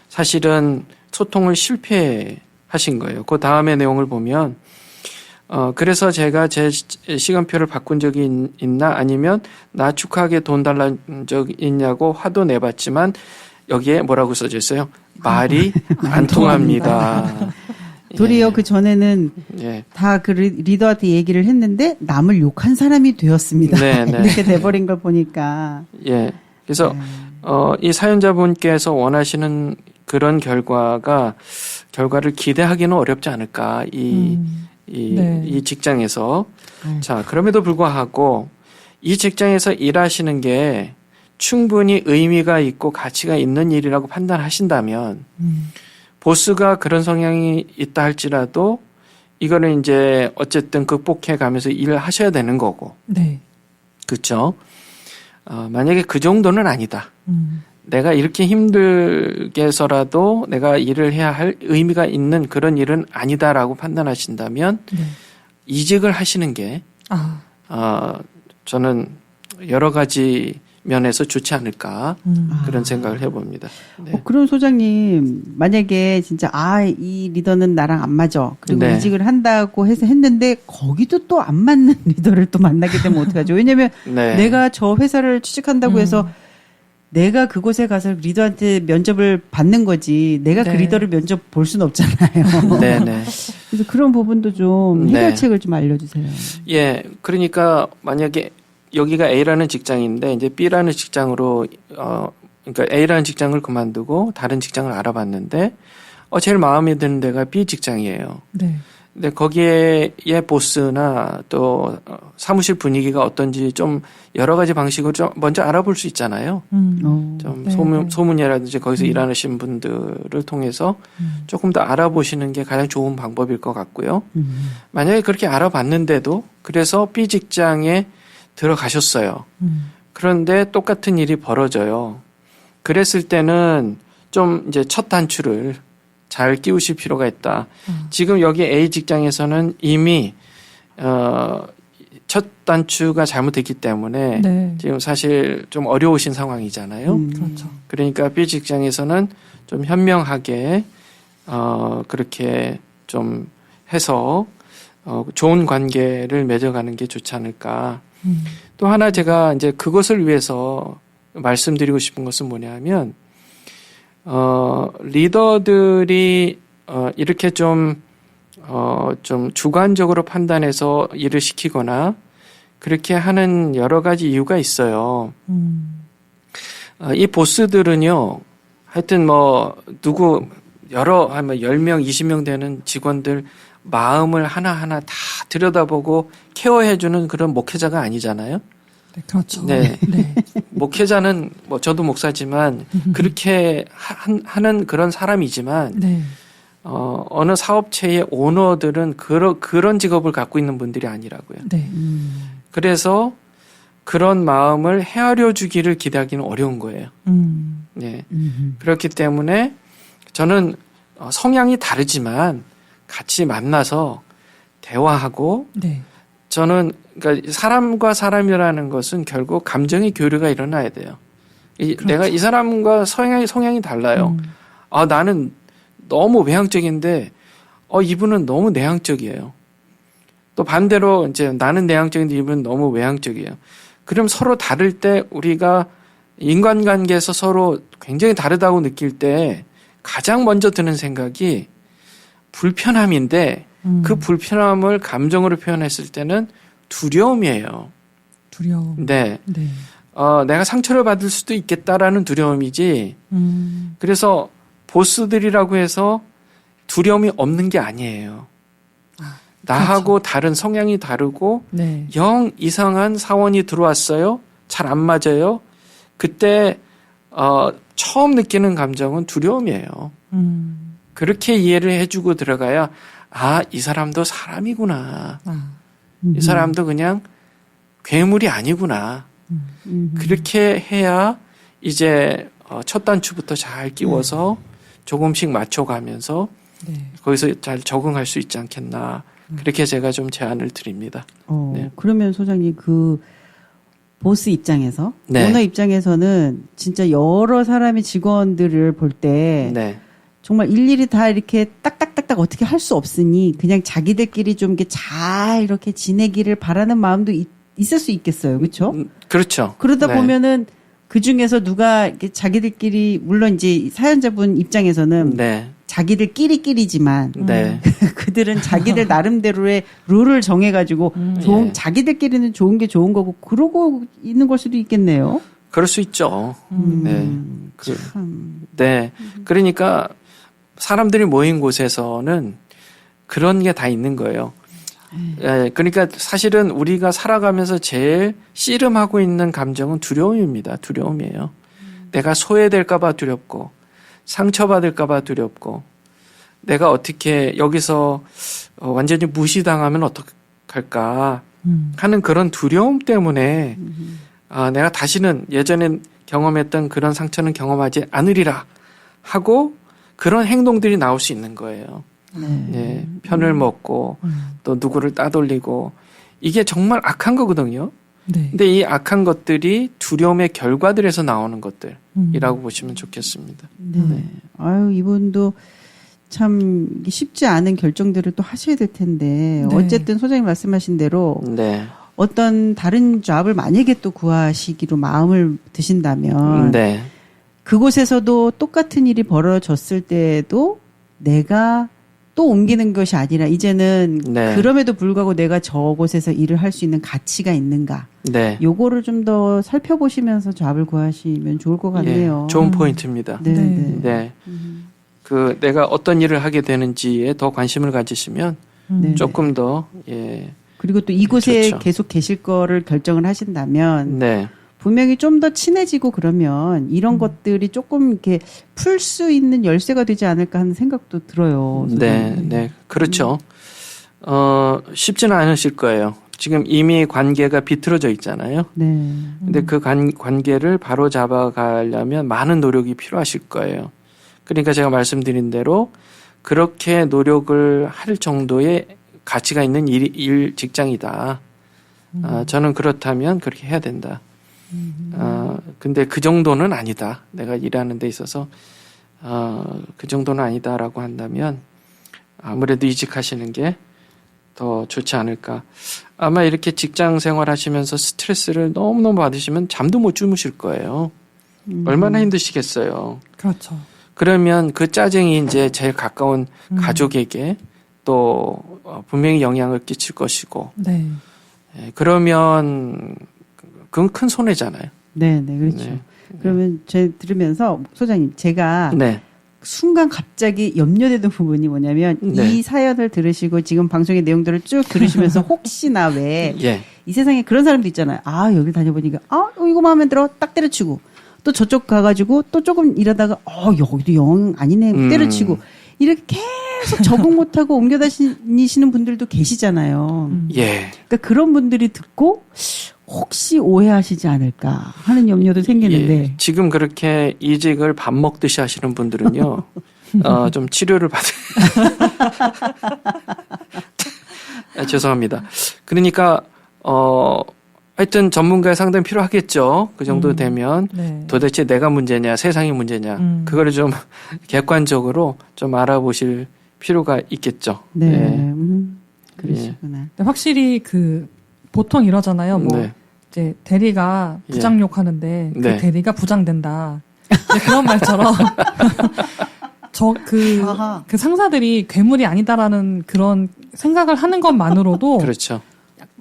B: 사실은 소통을 실패하신 거예요. 그 다음의 내용을 보면 그래서 제가 제 시간표를 바꾼 적이 있나 아니면 나 축하하게 돈 달란 적이 있냐고 화도 내봤지만 여기에 뭐라고 써져 있어요? 말이 안 통합니다.
C: 도리어
B: 예.
C: 그 전에는
B: 예.
C: 다 그 리더한테 얘기를 했는데 남을 욕한 사람이 되었습니다.
B: 네, 네.
C: 이렇게 돼버린 걸 보니까.
B: 예. 그래서 이 사연자분께서 원하시는 그런 결과를 기대하기는 어렵지 않을까 이 직장에서. 자, 그럼에도 불구하고 이 직장에서 일하시는 게 충분히 의미가 있고 가치가 있는 일이라고 판단하신다면 보스가 그런 성향이 있다 할지라도 이거는 이제 어쨌든 극복해 가면서 일을 하셔야 되는 거고.
A: 네.
B: 그렇죠? 만약에 그 정도는 아니다. 내가 이렇게 힘들게서라도 내가 일을 해야 할 의미가 있는 그런 일은 아니다라고 판단하신다면
A: 네.
B: 이직을 하시는 게 저는 여러 가지 면에서 좋지 않을까 그런 생각을 해봅니다. 네.
C: 그럼 소장님 만약에 진짜 이 리더는 나랑 안 맞아. 그리고
B: 네.
C: 이직을 한다고 해서 했는데 거기도 또 안 맞는 리더를 또 만나게 되면 어떡하죠? 왜냐면
B: 네.
C: 내가 저 회사를 취직한다고 해서 내가 그곳에 가서 리더한테 면접을 받는 거지 내가 그
A: 네.
C: 리더를 면접 볼 수는 없잖아요.
B: 네네.
C: 그래서 그런 부분도 좀
B: 네.
C: 해결책을 좀 알려주세요.
B: 예, 그러니까 만약에 여기가 A라는 직장인데 이제 B라는 직장으로 그러니까 A라는 직장을 그만두고 다른 직장을 알아봤는데 제일 마음에 드는 데가 B 직장이에요.
A: 네.
B: 근데 거기에 보스나 또 사무실 분위기가 어떤지 좀 여러 가지 방식으로 좀 먼저 알아볼 수 있잖아요. 좀
A: 네,
B: 소문이라든지 거기서 일하시는 분들을 통해서 조금 더 알아보시는 게 가장 좋은 방법일 것 같고요. 만약에 그렇게 알아봤는데도 그래서 B 직장에 들어가셨어요. 그런데 똑같은 일이 벌어져요. 그랬을 때는 좀 이제 첫 단추를 잘 끼우실 필요가 있다. 지금 여기 A 직장에서는 이미 첫 단추가 잘못됐기 때문에
A: 네.
B: 지금 사실 좀 어려우신 상황이잖아요.
A: 그렇죠.
B: 그러니까 B 직장에서는 좀 현명하게 그렇게 좀 해서 좋은 관계를 맺어가는 게 좋지 않을까. 또 하나 제가 이제 그것을 위해서 말씀드리고 싶은 것은 뭐냐면 리더들이 이렇게 좀 주관적으로 판단해서 일을 시키거나 그렇게 하는 여러 가지 이유가 있어요. 이 보스들은요, 하여튼 한 10명, 20명 되는 직원들 마음을 하나하나 다 들여다보고 케어해주는 그런 목회자가 아니잖아요.
A: 네, 그렇죠.
B: 네.
A: 네.
B: 목회자는 저도 목사지만 그렇게 하는 그런 사람이지만
A: 네.
B: 어느 사업체의 오너들은 그런 직업을 갖고 있는 분들이 아니라고요.
A: 네.
B: 그래서 그런 마음을 헤아려 주기를 기대하기는 어려운 거예요. 네. 그렇기 때문에 저는 성향이 다르지만 같이 만나서 대화하고
A: 네.
B: 저는 그러니까 사람과 사람이라는 것은 결국 감정의 교류가 일어나야 돼요.
A: 그렇죠.
B: 내가 이 사람과 성향이 달라요. 나는 너무 외향적인데 이분은 너무 내향적이에요. 또 반대로 이제 나는 내향적인데 이분은 너무 외향적이에요. 그럼 서로 다를 때 우리가 인간관계에서 서로 굉장히 다르다고 느낄 때 가장 먼저 드는 생각이 불편함인데 그 불편함을 감정으로 표현했을 때는 두려움이에요.
A: 두려움.
B: 네.
A: 네.
B: 내가 상처를 받을 수도 있겠다라는 두려움이지. 그래서 보스들이라고 해서 두려움이 없는 게 아니에요. 나하고 다른 성향이 다르고
A: 네.
B: 영 이상한 사원이 들어왔어요. 잘 안 맞아요. 그때 처음 느끼는 감정은 두려움이에요. 그렇게 이해를 해주고 들어가야 이 사람도 사람이구나. 이 사람도 그냥 괴물이 아니구나. 그렇게 해야 이제 첫 단추부터 잘 끼워서 조금씩 맞춰가면서
A: 네.
B: 거기서 잘 적응할 수 있지 않겠나. 그렇게 제가 좀 제안을 드립니다. 네.
C: 그러면 소장님 그 보스 입장에서
B: 네.
C: 오너 입장에서는 진짜 여러 사람의 직원들을 볼 때
B: 네.
C: 정말 일일이 다 이렇게 딱딱딱딱 어떻게 할 수 없으니 그냥 자기들끼리 좀 이렇게 잘 이렇게 지내기를 바라는 마음도 있을 수 있겠어요. 그렇죠?
B: 그렇죠.
C: 그러다
B: 네.
C: 보면은 그 중에서 누가 이렇게 자기들끼리 물론 이제 사연자분 입장에서는
B: 네.
C: 자기들끼리지만
B: 네.
C: 그들은 자기들 나름대로의 룰을 정해가지고
B: 예.
C: 자기들끼리는 좋은 게 좋은 거고 그러고 있는 걸 수도 있겠네요.
B: 그럴 수 있죠. 네.
C: 참.
B: 네. 그러니까 사람들이 모인 곳에서는 그런 게 다 있는 거예요. 예, 그러니까 사실은 우리가 살아가면서 제일 씨름하고 있는 감정은 두려움입니다. 두려움이에요. 내가 소외될까봐 두렵고, 상처받을까봐 두렵고, 내가 어떻게 여기서 완전히 무시당하면 어떡할까 하는 그런 두려움 때문에 내가 다시는 예전에 경험했던 그런 상처는 경험하지 않으리라 하고 그런 행동들이 나올 수 있는 거예요. 네, 편을 먹고 또 누구를 따돌리고 이게 정말 악한 거거든요.
A: 네.
B: 근데 이 악한 것들이 두려움의 결과들에서 나오는 것들이라고 보시면 좋겠습니다.
C: 네. 아유, 이분도 참 쉽지 않은 결정들을 또 하셔야 될 텐데
A: 네.
C: 어쨌든 소장님 말씀하신 대로
B: 네.
C: 어떤 다른 잡을 만약에 또 구하시기로 마음을 드신다면
B: 네.
C: 그곳에서도 똑같은 일이 벌어졌을 때에도 내가 또 옮기는 것이 아니라 이제는
B: 네.
C: 그럼에도 불구하고 내가 저곳에서 일을 할 수 있는 가치가 있는가.
B: 네.
C: 요거를 좀 더 살펴보시면서 잡을 구하시면 좋을 것 같네요.
B: 예, 좋은 포인트입니다.
C: 네. 네.
B: 네. 그 내가 어떤 일을 하게 되는지에 더 관심을 가지시면
C: 네.
B: 조금 더 예.
C: 그리고 또 이곳에
B: 좋죠.
C: 계속 계실 거를 결정을 하신다면
B: 네.
C: 분명히 좀 더 친해지고 그러면 이런 것들이 조금 이렇게 풀 수 있는 열쇠가 되지 않을까 하는 생각도 들어요.
B: 네,
C: 선생님.
B: 네. 그렇죠. 쉽지는 않으실 거예요. 지금 이미 관계가 비틀어져 있잖아요.
C: 네.
B: 근데 그 관계를 바로 잡아가려면 많은 노력이 필요하실 거예요. 그러니까 제가 말씀드린 대로 그렇게 노력을 할 정도의 가치가 있는 직장이다. 저는 그렇다면 그렇게 해야 된다. 근데 그 정도는 아니다. 내가 일하는 데 있어서, 그 정도는 아니다라고 한다면 아무래도 이직하시는 게 더 좋지 않을까. 아마 이렇게 직장 생활 하시면서 스트레스를 너무너무 받으시면 잠도 못 주무실 거예요. 얼마나 힘드시겠어요.
A: 그렇죠.
B: 그러면 그 짜증이 이제 제일 가까운 가족에게 또 분명히 영향을 끼칠 것이고,
A: 네.
B: 예, 그러면 그건 큰 손해잖아요.
C: 네, 네, 그렇죠.
B: 네.
C: 그러면 제 들으면서 소장님 제가
B: 네.
C: 순간 갑자기 염려되는 부분이 뭐냐면
B: 네.
C: 이 사연을 들으시고 지금 방송의 내용들을 쭉 들으시면서 혹시나 왜 이
B: 예.
C: 세상에 그런 사람도 있잖아요. 아, 여기 다녀보니까 이거 마음에 들어 딱 때려치고 또 저쪽 가가지고 또 조금 일하다가 여기도 영 아니네 때려치고 이렇게 계속 적응 못하고 옮겨 다니시는 분들도 계시잖아요.
B: 예.
C: 그러니까 그런 분들이 듣고 혹시 오해하시지 않을까 하는 염려도 생기는데.
B: 예. 지금 그렇게 이직을 밥 먹듯이 하시는 분들은요, 좀 치료를 죄송합니다. 그러니까, 하여튼 전문가의 상담이 필요하겠죠. 그 정도 되면
A: 네.
B: 도대체 내가 문제냐, 세상이 문제냐, 그거를 좀 객관적으로 좀 알아보실 필요가 있겠죠.
C: 네.
B: 예.
C: 그러시구나.
A: 근데 확실히 보통 이러잖아요. 뭐
B: 네.
A: 이제 대리가 부장 욕하는데 그
B: 네.
A: 대리가 부장된다. 이제 그런 말처럼
C: 아하.
A: 그 상사들이 괴물이 아니다라는 그런 생각을 하는 것만으로도
B: 그렇죠.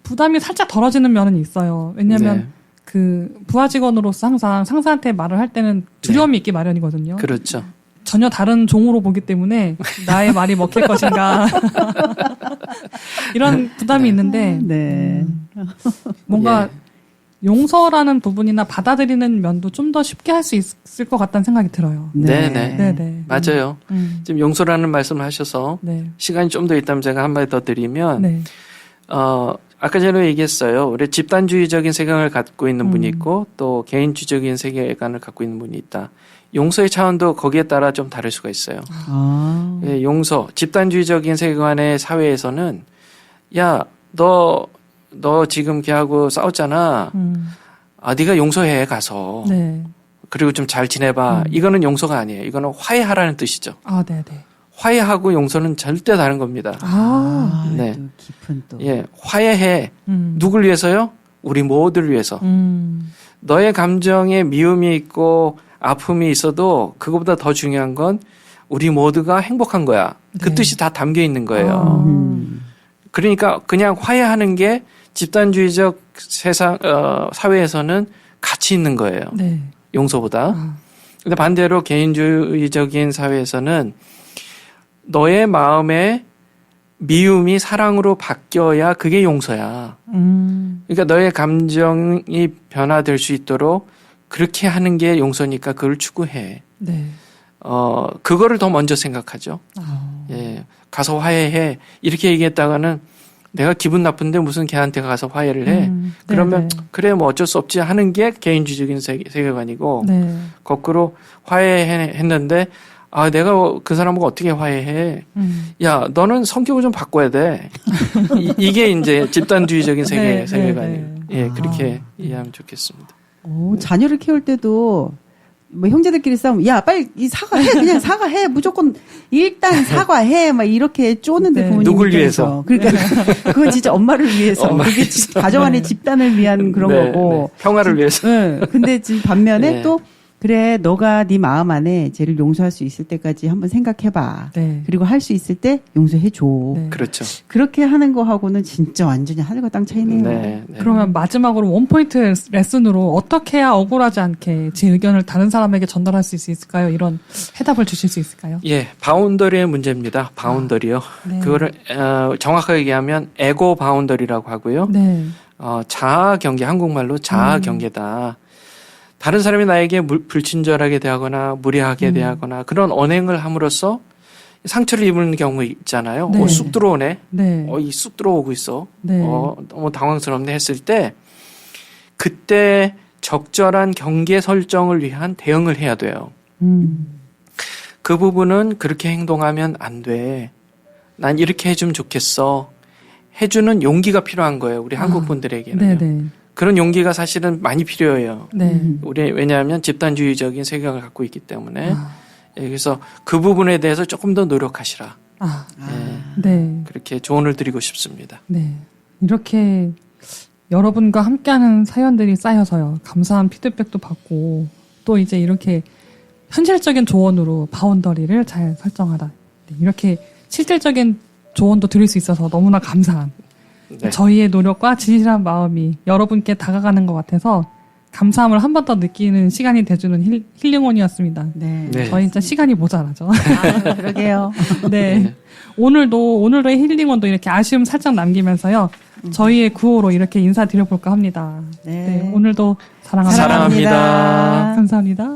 A: 부담이 살짝 덜어지는 면은 있어요. 왜냐하면
B: 네.
A: 그 부하 직원으로서 항상 상사한테 말을 할 때는 두려움이 있기 마련이거든요.
B: 그렇죠.
A: 전혀 다른 종으로 보기 때문에 나의 말이 먹힐 것인가 이런 부담이 있는데
C: 네.
A: 뭔가
B: 예.
A: 용서라는 부분이나 받아들이는 면도 좀 더 쉽게 할 수 있을 것 같다는 생각이 들어요.
B: 네네.
A: 네네.
B: 맞아요. 지금 용서라는 말씀을 하셔서
A: 네.
B: 시간이 좀 더 있다면 제가 한마디 더 드리면,
A: 네.
B: 아까 전에 얘기했어요. 우리 집단주의적인 세계관을 갖고 있는 분이 있고 또 개인주의적인 세계관을 갖고 있는 분이 있다. 용서의 차원도 거기에 따라 좀 다를 수가 있어요.
C: 아.
B: 예, 용서, 집단주의적인 세계관의 사회에서는 야, 너 지금 걔하고 싸웠잖아. 네가 용서해 가서.
A: 네.
B: 그리고 좀 잘 지내봐. 이거는 용서가 아니에요. 이거는 화해하라는 뜻이죠.
A: 아, 네네.
B: 화해하고 용서는 절대 다른 겁니다. 네.
C: 또 깊은 또.
B: 예, 화해해. 누굴 위해서요? 우리 모두를 위해서. 너의 감정에 미움이 있고 아픔이 있어도 그거보다 더 중요한 건 우리 모두가 행복한 거야. 그
A: 네.
B: 뜻이 다 담겨 있는 거예요. 그러니까 그냥 화해하는 게 집단주의적 사회에서는 가치 있는 거예요.
A: 네.
B: 용서보다. 근데 반대로 개인주의적인 사회에서는 너의 마음에 미움이 사랑으로 바뀌어야 그게 용서야. 그러니까 너의 감정이 변화될 수 있도록 그렇게 하는 게 용서니까 그걸 추구해.
A: 네.
B: 그거를 더 먼저 생각하죠. 예. 가서 화해해. 이렇게 얘기했다가는 내가 기분 나쁜데 무슨 걔한테 가서 화해를 해. 그러면
A: 네네.
B: 그래 뭐 어쩔 수 없지 하는 게 개인주의적인 세계관이고
A: 네.
B: 거꾸로 화해했는데 내가 그 사람하고 어떻게 화해해. 야, 너는 성격을 좀 바꿔야 돼. 이게 이제 집단주의적인
A: 네,
B: 세계관이에요.
A: 네, 네.
B: 예, 그렇게 이해하면 좋겠습니다.
C: 자녀를 키울 때도 뭐 형제들끼리 싸우면 야 빨리 이 사과해 그냥 사과해 무조건 일단 사과해 막 이렇게 쪼는데
A: 네.
C: 부모님
B: 누굴
C: 입장에서. 그러니까 그건 진짜 엄마를 위해서
B: 엄마를
C: 그게
B: 위해서.
C: 가정 안의 집단을 위한 그런
B: 네,
C: 거고
B: 네. 평화를 위해서.
C: 네. 근데 지금 반면에
B: 네.
C: 또 그래 너가 네 마음 안에 쟤를 용서할 수 있을 때까지 한번 생각해봐.
A: 네.
C: 그리고 할 수 있을 때 용서해줘.
A: 네.
B: 그렇죠.
C: 그렇게 하는 거하고는 진짜 완전히 하늘과 땅 차이네요.
B: 네, 네.
A: 그러면 마지막으로 원포인트 레슨으로 어떻게 해야 억울하지 않게 제 의견을 다른 사람에게 전달할 수 있을까요? 이런 해답을 주실 수 있을까요?
B: 예, 바운더리의 문제입니다. 바운더리요.
A: 네.
B: 그거를 정확하게 얘기하면 에고 바운더리라고 하고요.
A: 네.
B: 자아 경계, 한국말로 자아 경계다. 다른 사람이 나에게 불친절하게 대하거나 무례하게 대하거나 그런 언행을 함으로써 상처를 입는 경우 있잖아요.
A: 네.
B: 쑥 들어오네.
A: 네.
B: 이 쑥 들어오고 있어.
A: 네.
B: 너무 당황스럽네 했을 때 그때 적절한 경계 설정을 위한 대응을 해야 돼요. 그 부분은 그렇게 행동하면 안 돼. 난 이렇게 해주면 좋겠어. 해주는 용기가 필요한 거예요. 우리 한국 분들에게는.
A: 네네.
B: 그런 용기가 사실은 많이 필요해요.
A: 네.
B: 왜냐하면 집단주의적인 세계관을 갖고 있기 때문에. 예, 그래서 그 부분에 대해서 조금 더 노력하시라.
A: 네.
B: 그렇게 조언을 드리고 싶습니다.
A: 네. 이렇게 여러분과 함께하는 사연들이 쌓여서요. 감사한 피드백도 받고 또 이제 이렇게 현실적인 조언으로 바운더리를 잘 설정하라. 네, 이렇게 실질적인 조언도 드릴 수 있어서 너무나 감사한
B: 네.
A: 저희의 노력과 진실한 마음이 여러분께 다가가는 것 같아서 감사함을 한 번 더 느끼는 시간이 돼주는 힐링원이었습니다.
C: 네.
B: 네.
A: 저희 진짜 시간이 모자라죠.
C: 그러게요.
A: 네. 오늘의 힐링원도 이렇게 아쉬움 살짝 남기면서요. 저희의 구호로 이렇게 인사드려볼까 합니다.
C: 네.
A: 네. 오늘도 사랑합니다.
B: 사랑합니다.
A: 감사합니다.